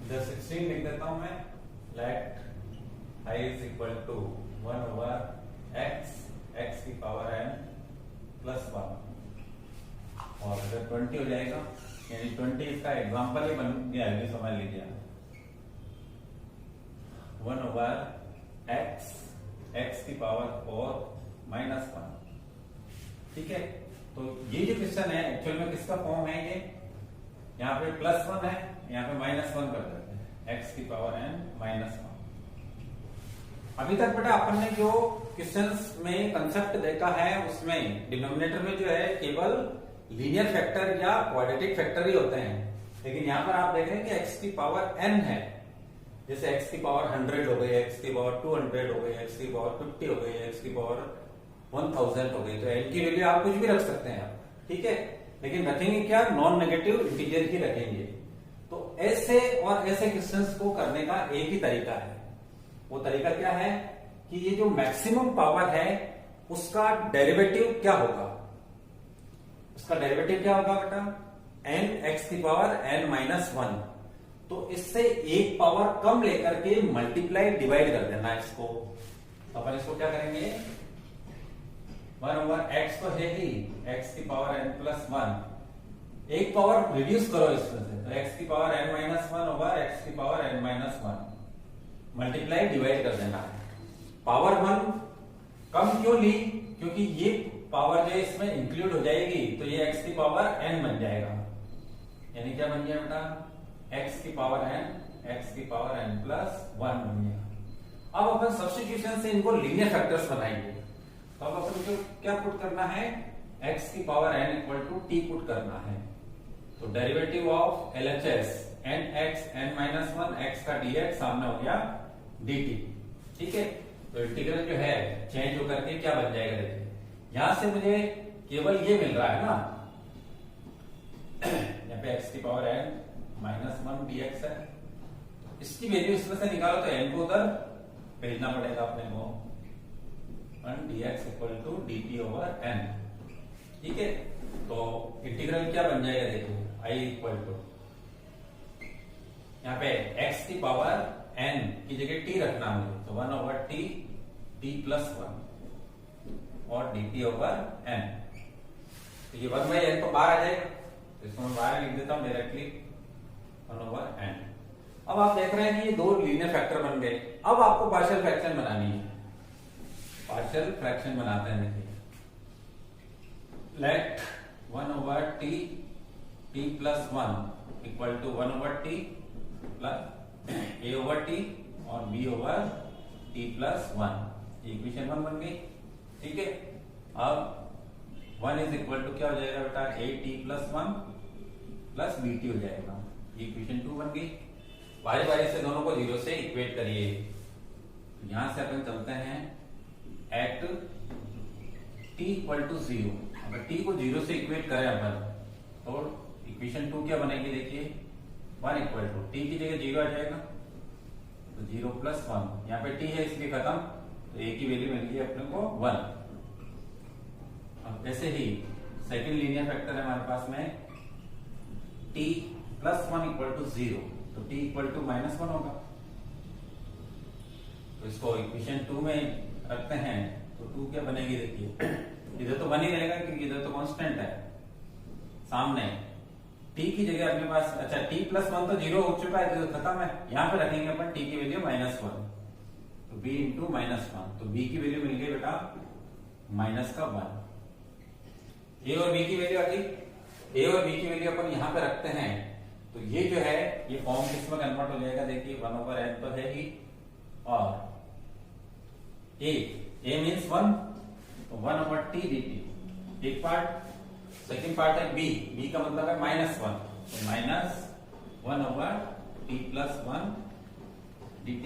इधर 16 लिख देता हूं मैं, लेट i = 1/x x की पावर n + 1, और अगर 20 हो जाएगा, यानी 20 इसका एग्जाम्पल ही बन गया है, समझ लीजिए 1/x x की पावर 4 -1। ठीक है, तो ये जो क्वेश्चन है एक्चुअल में किसका फॉर्म है? ये यहाँ पे +1 है, यहाँ पे -1 कर देते हैं, x की पावर n -1। अभी तक बेटा अपन ने जो क्वेश्चंस में कंसेप्ट देखा है उसमें डिनोमिनेटर में जो है केवल लीनियर फैक्टर या क्वाड्रेटिक फैक्टर ही होते हैं, लेकिन यहाँ पर आप देख रहे हैं कि x की पावर n है। जैसे x की पावर 100 हो गई, x की पावर 200 हो गई, x की पावर 50 हो गई, x की पावर 1000 हो गई, तो n की वैल्यू आप कुछ भी रख सकते हैं आप, ठीक है, लेकिन रखेंगे क्या? नॉन नेगेटिव इंटीजर ही रखेंगे। तो ऐसे और ऐसे क्वेश्चंस को करने का एक ही तरीका है। वो तरीका क्या है कि ये जो मैक्सिमम पावर है उसका डेरिवेटिव क्या होगा? उसका डेरिवेटिव क्या होगा बेटा? n x की पावर n -1। तो इससे एक पावर कम लेकर के मल्टीप्लाई डिवाइड कर देना इसको। तो अपन इसको क्या करेंगे? 1/x तो है ही, x की पावर n +1, एक पावर रिड्यूस करो इसमें से, तो x की पावर n -1 x की पावर n -1 मल्टीप्लाई डिवाइड कर देना है। पावर 1 कम क्यों ली? क्योंकि ये पावर जो इसमें इंक्लूड हो जाएगी, तो ये x की पावर n बन जाएगा, यानी क्या बन गया बेटा? x की पावर n +1 बन गया। अब अपन सब्स्टिट्यूशन से इनको लीनियर फैक्टर्स बनाएंगे। तो अब अपन को क्या पुट करना है? x की पावर n = t पुट करना है। तो derivative of LHS nx n -1 x का dx सामने हो गया dt। ठीक है, तो इंटीग्रल जो है चेंज होकर के क्या बन जाएगा? देखिए यहां से मुझे केवल ये मिल रहा है ना, यहाँ पे x की पावर n -1 dx है, इसकी वैल्यू इसमें से निकालो तो n को उधर भेजना पड़ेगा अपने को। 1 dx = dt/n। ठीक है, तो इंटीग्रल क्या बन जाएगा? देखिए I यहाँ पे x की पावर n की जगह t रखना मुझे, तो 1/t t+1 और dt/n। तो ये 1/n तो बाहर आ जाएगा, तो इसको मैं बाहर लिख देता हूं डायरेक्टली 1/n। अब आप देख रहे हैं कि ये दो लीनियर फैक्टर बन गए। अब आपको पार्शियल फ्रैक्शन बनानी है। पार्शियल फ्रैक्शन बनाते हैं, देखिए late 1/t t+1 = 1/t a/t और b/t+1। इक्वेशन 1 बन गई। ठीक है, अब 1 = क्या हो जाएगा बेटा? at+1 bt हो जाएगा। इक्वेशन 2 बन गई। बारी बारी से दोनों को 0 से इक्वेट करिए। यहां से अपन चलते हैं एट t = 0। अगर t को 0 से इक्वेट करें अपन, तो इक्वेशन 2 क्या बनेगी? देखिए 1 = t की जगह 0 आ जाएगा, तो 0+1, यहाँ पे t है इसलिए खत्म, तो a की वैल्यू मिल गई अपने को 1। अब ऐसे ही सेकंड लीनियर फैक्टर है हमारे पास में t+1 = 0, तो t = -1 होगा। तो इसको इक्वेशन 2 में रखते हैं, तो 2 क्या बनेगी? देखिए इधर तो 1 ही रहेगा क्योंकि इधर तो कांस्टेंट है सामने। t की जगह अपने पास, अच्छा t+1 तो 0 हो चुका है, तो खत्म है। यहां पे रखेंगे अपन t की वैल्यू -1, तो b × -1, तो b की वैल्यू मिल गई बेटा -1। a और b की वैल्यू आ गई। a और b की वैल्यू अपन यहां पे रखते हैं, तो ये जो है ये फॉर्म किसमें कन्वर्ट हो जाएगा? देखिए 1/n तो है ही, और a मीन्स 1, तो 1/t dt एक पार्ट। सेकेंड पार्ट है b का मतलब है -1, तो -1/t+1 dt।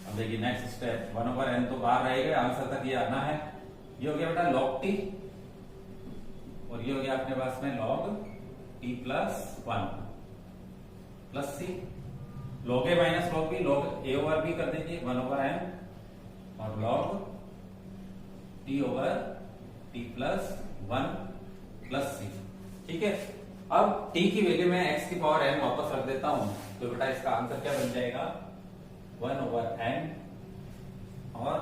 अब देखिए नेक्स्ट स्टेप 1/n तो बाहर रहेगा, आंसर तक ये आना है। ये हो गया बेटा log t, और ये हो गया अपने पास में log t+1 plus c। log a - log b, log a/b कर दीजिए 1/n, और log t/t+1 प्लस c। ठीक है, अब t की वैल्यू में x की पावर n वापस रख देता हूं, तो बेटा इसका आंसर क्या बन जाएगा? 1/n और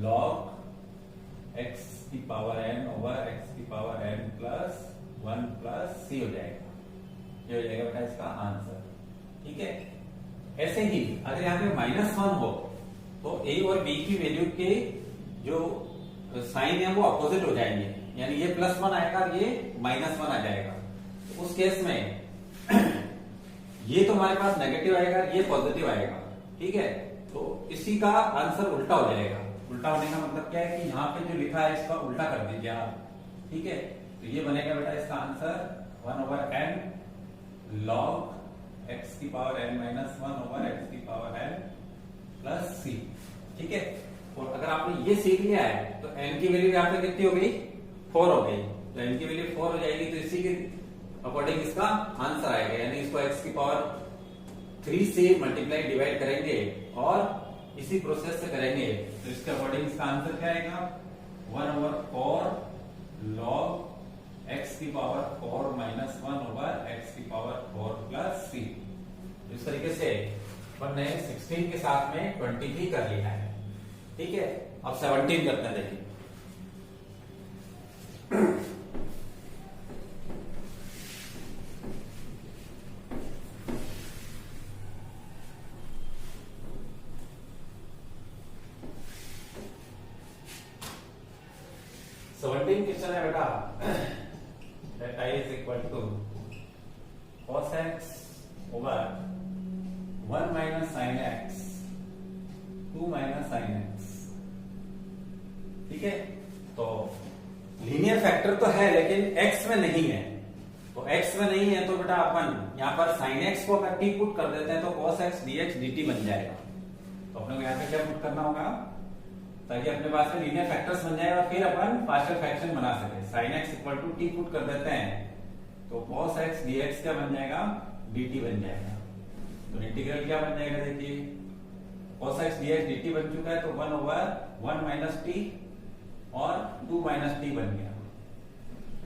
log x की पावर n/x की पावर n +1 प्लस c हो जाएगा। ये हो जाएगा बेटा इसका आंसर। ठीक है, ऐसे ही अगर यहाँ पे -1 हो, तो a और b की वैल्यू के जो साइन है वो अपोजिट हो जाएंगे, यानी ये +1 आएगा और ये -1 आ जाएगा। तो उस केस में ये तो हमारे पास नेगेटिव आएगा, ये पॉजिटिव आएगा, ठीक है। तो इसी का आंसर उल्टा हो जाएगा। उल्टा होने का मतलब क्या है कि यहाँ पे जो लिखा है इसका उल्टा कर दीजिए आप, ठीक है। तो ये बनेगा बेटा इसका आंसर 1/n log x की पावर n - 1/x की पावर n प्लस c, ठीक है। और अगर आपने ये सीख लिया है तो n की वैल्यू यहाँ पे कितनी हो गई, 4 हो गई। तो n की वैल्यू 4 हो जाएगी, तो इसी के अकॉर्डिंग इसका आंसर आएगा, यानी इसको x की पावर 3 से मल्टीप्लाई डिवाइड करेंगे और इसी प्रोसेस से करेंगे, तो इसके अकॉर्डिंग इसका आंसर क्या आएगा, 1/4 log x की पावर 4 - 1/x की पावर 4 प्लस c। इस तरीके से अपन ने 16 के साथ में 20 भी कर लिया है, ठीक है। अब 17 करते हैं, देखिए। क्वेश्चन है बेटा, that I is equal to cos x over 1 minus sin x 2 minus sin x, ठीक है। तो लीनियर फैक्टर तो है लेकिन x में नहीं है, तो x में नहीं है तो बेटा अपन यहाँ पर sin x को अगर t पुट कर देते हैं तो cos x dx dt बन जाएगा। तो अपने को यहाँ पे क्या पुट करना होगा ताकि अपने पास में लीनियर फैक्टर्स बन जाए और फिर अपन पार्शियल फ्रैक्शन बना सके। sin x equal to t put कर देते हैं तो cos x dx क्या बन जाएगा, dt बन जाएगा। तो इंटीग्रल क्या बन जाएगा, देखिए cos x dx dt बन चुका है, तो 1/1 minus t और 2 minus t बन गया।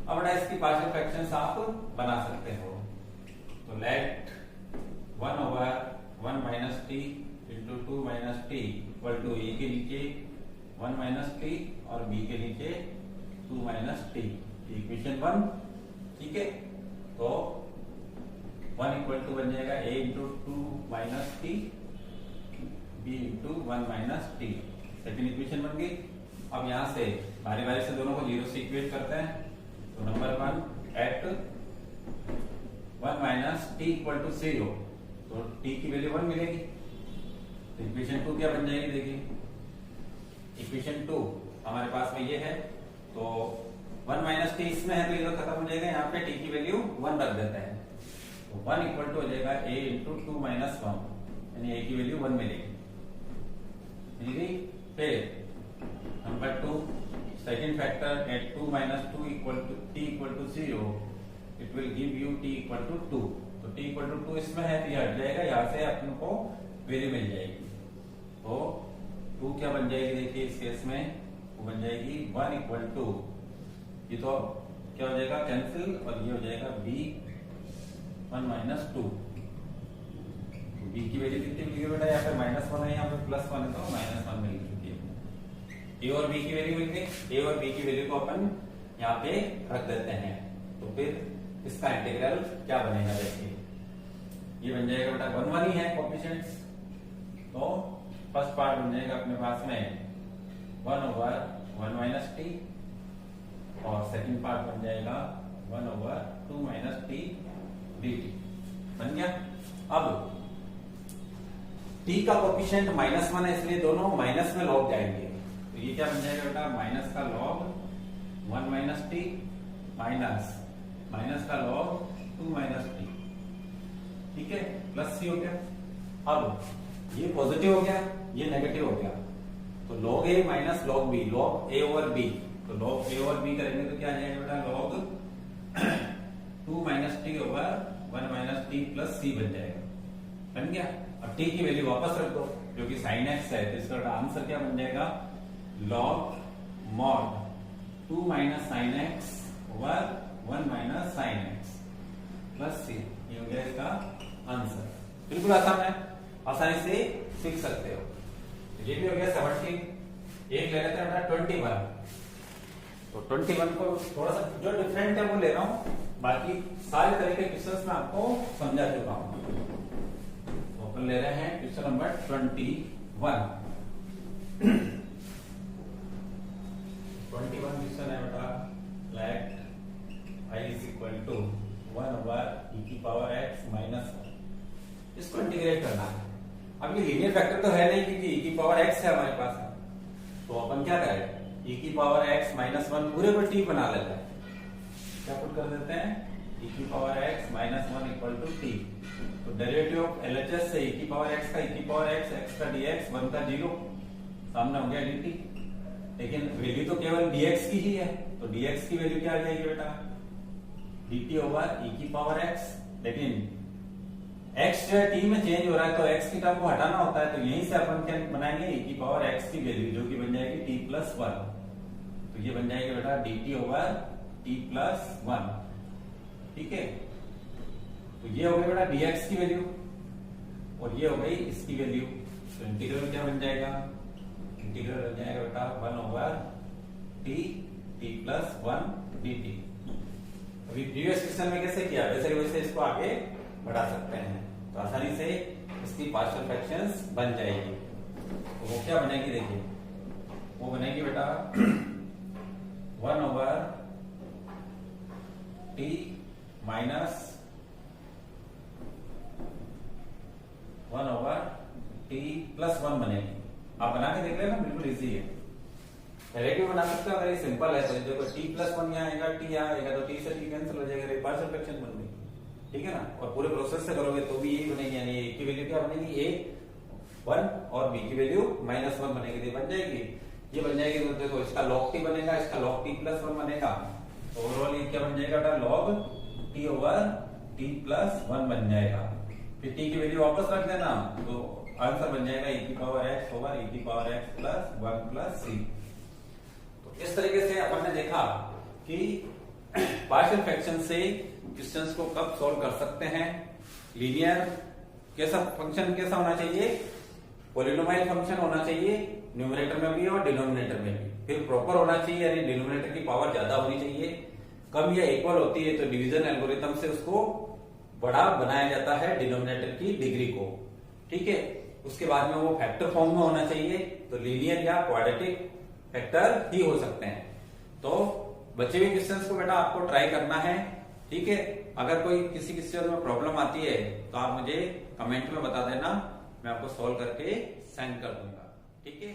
अब बेटा इसकी पार्शियल फ्रैक्शंस आप बना सकते हो, तो let 1/1 minus t into 2 minus t equal to a के नीचे 1 minus t और b के नीचे 2 minus t, इक्वेशन 1, ठीक है। तो 1 इक्वल टू बन जाएगा a into 2 minus t b into 1 minus t, second equation बन गई। अब यहां से बारी बारी से दोनों को 0 से इक्वेट करते हैं, तो number 1 at 1 minus t equal to 0, तो t की वैल्यू 1 मिलेगी। तो इक्वेशन 2 क्या बन जाएगी, देखिए इक्वेशन 2 हमारे पास में ये है, तो 1 minus t इसमें है तो ये तो खत्म हो जाएगा, यहाँ पे t की वैल्यू 1 रख देते हैं, तो 1 इक्वल टू हो जाएगा a into 2 minus 1, यानी a की वैल्यू 1 मिलेगी। फिर number 2 second factor at 2 minus 2 equal to t equal to 0, it will give you t equal to 2, तो t इक्वल टू 2 इसमें है तो ये हट जाएगा, यहाँ से अपन को वैल्यू मिल जाएगी। तो 2 क्या बन जाएगी, देखिए इस केस में वो बन जाएगी 1 इक्वल टू, ये तो क्या हो जाएगा कैंसिल, और ये हो जाएगा b 1 minus 2, b की वैल्यू कितनी मिल गई बेटा, यहाँ पे -1 है, यहाँ पे +1 है, तो -1 मिल चुकी है। a और b की वैल्यू मिल गई, a और b की वैल्यू को अपन यहाँ पे रख देते हैं, तो फिर इसका इंटीग्रल क्या बनेगा, देखिए ये बन जाएगा बेटा 1 ही है कोएफिशिएंट्स, तो फर्स्ट पार्ट बन जाएगा अपने पास में 1/1 minus t और सेकंड पार्ट बन जाएगा 1/2 minus t dt, बन गया। अब t का कोएफिशिएंट -1 है, इसलिए दोनों माइनस में लॉग जाएंगे, तो ये क्या बन जाएगा बेटा, माइनस का लॉग 1 minus t माइनस का लॉग 2 minus t, ठीक है, प्लस c हो गया। अब ये पॉजिटिव हो गया, ये नेगेटिव हो गया, तो log a minus log b, log a over b, तो log a ओवर b करेंगे तो क्या आ जाएगा बेटा, log 2 minus t over 1 minus t plus c बन जाएगा, बन गया। अब t की वैल्यू वापस रख दो जो कि sin x है, तो इसका आंसर क्या बन जाएगा, log mod 2 minus sin x over 1 minus sin x plus c, ये हो गया इसका आंसर। बिल्कुल आसान है, आसानी से सीख सकते हो। ये भी हो गया 17। एक ले लेते हैं 21, तो 21 को थोड़ा सा जो डिफरेंट है वो ले रहा हूं, बाकी सारे तरह के क्वेश्चंस मैं आपको समझा चुका हूं। तो अपन ले रहे हैं क्वेश्चन नंबर 21। कंडीशन है बेटा, let I is equal to 1/e⁻x -1। इसको इंटीग्रेट करना है। अब ये लीनियर फैक्टर तो है नहीं क्योंकि e⁻x है हमारे पास, तो अपन क्या करें, e⁻x -1 पूरे को t बना लेते हैं। क्या पुट कर देते हैं, e⁻x -1 इक्वल टू t। तो डेरिवेटिव ऑफ LHS से e⁻x का e⁻x, x का dx, 1 का 0, सामने हो गया dt। लेकिन वैल्यू तो केवल dx की ही है, तो dx की वैल्यू क्या आ जाएगी बेटा, dt ओवर e⁻x। लेकिन x जो है t में चेंज हो रहा है, तो x की टर्म को हटाना होता है, तो यहीं से अपन क्या बनाएंगे, e⁻x की वैल्यू जो कि बन जाएगी t+1। तो ये बन जाएगी बेटा dt ओवर t+1। ठीक है, तो ये हो गई बेटा dx की वैल्यू और ये हो गई इसकी वैल्यू। तो इंटीग्रल क्या बन जाएगा, इंटीग्रल बन जाएगा बेटा 1 ओवर t+1 dt। अभी प्रीवियस क्वेश्चन में कैसे किया, वैसे इसको आगे बढ़ा सकते हैं, तो आसानी से इसकी पार्शियल फ्रैक्शंस बन जाएगी। तो वो क्या बनेगी, देखिए वो बनेगी बेटा 1 over t minus 1 over t+1 बनेगी। आप बना के देख लेना, बिल्कुल इजी है। डायरेक्ट बना सकते हो, अगर ये सिंपल है तो देखो t+1 यहाँ आएगा, t यहाँ आएगा, तो t से t कैंसिल हो जाएगा, पार्शियल फ्रैक्शन बन गई। ठीक है ना, और पूरे प्रोसेस से करोगे तो भी यही बनेगी, यानी a की वैल्यू क्या बनेगी, a 1 और b की वैल्यू -1 बनेगी, बन जाएगी। ये बन जाएगी तो देखो इसका log t बनेगा, इसका log t+1 बनेगा, तो ओवरऑल ये क्या बन जाएगा बेटा, log t ओवर t+1 बन जाएगा। फिर t की वैल्यू वापस रख देना, तो आंसर बन जाएगा e⁻x ओवर e⁻x +1 + c। तो इस तरीके से अपन ने देखा कि पार्शियल फ्रैक्शन से क्वेश्चंस को कब सॉल्व कर सकते हैं। लीनियर कैसा फंक्शन कैसा होना चाहिए, पॉलिनोमियल फंक्शन होना चाहिए, न्यूमरेटर में भी और डिनोमिनेटर में भी। फिर प्रॉपर होना चाहिए, यानी डिनोमिनेटर की पावर ज्यादा होनी चाहिए। कम या इक्वल होती है तो डिवीजन एल्गोरिथम से उसको बड़ा बनाया जाता है डिनोमिनेटर की डिग्री को। ठीक है, उसके बाद में वो फैक्टर फॉर्म में होना चाहिए, तो लीनियर या क्वाड्रेटिक फैक्टर ही हो सकते हैं। तो बचे हुए क्वेश्चंस को बेटा आपको ट्राई करना है। ठीक है, अगर कोई किसी क्वेश्चन में प्रॉब्लम आती है तो आप मुझे कमेंट में बता देना, मैं आपको सॉल्व करके सेंड कर दूंगा। ठीक है।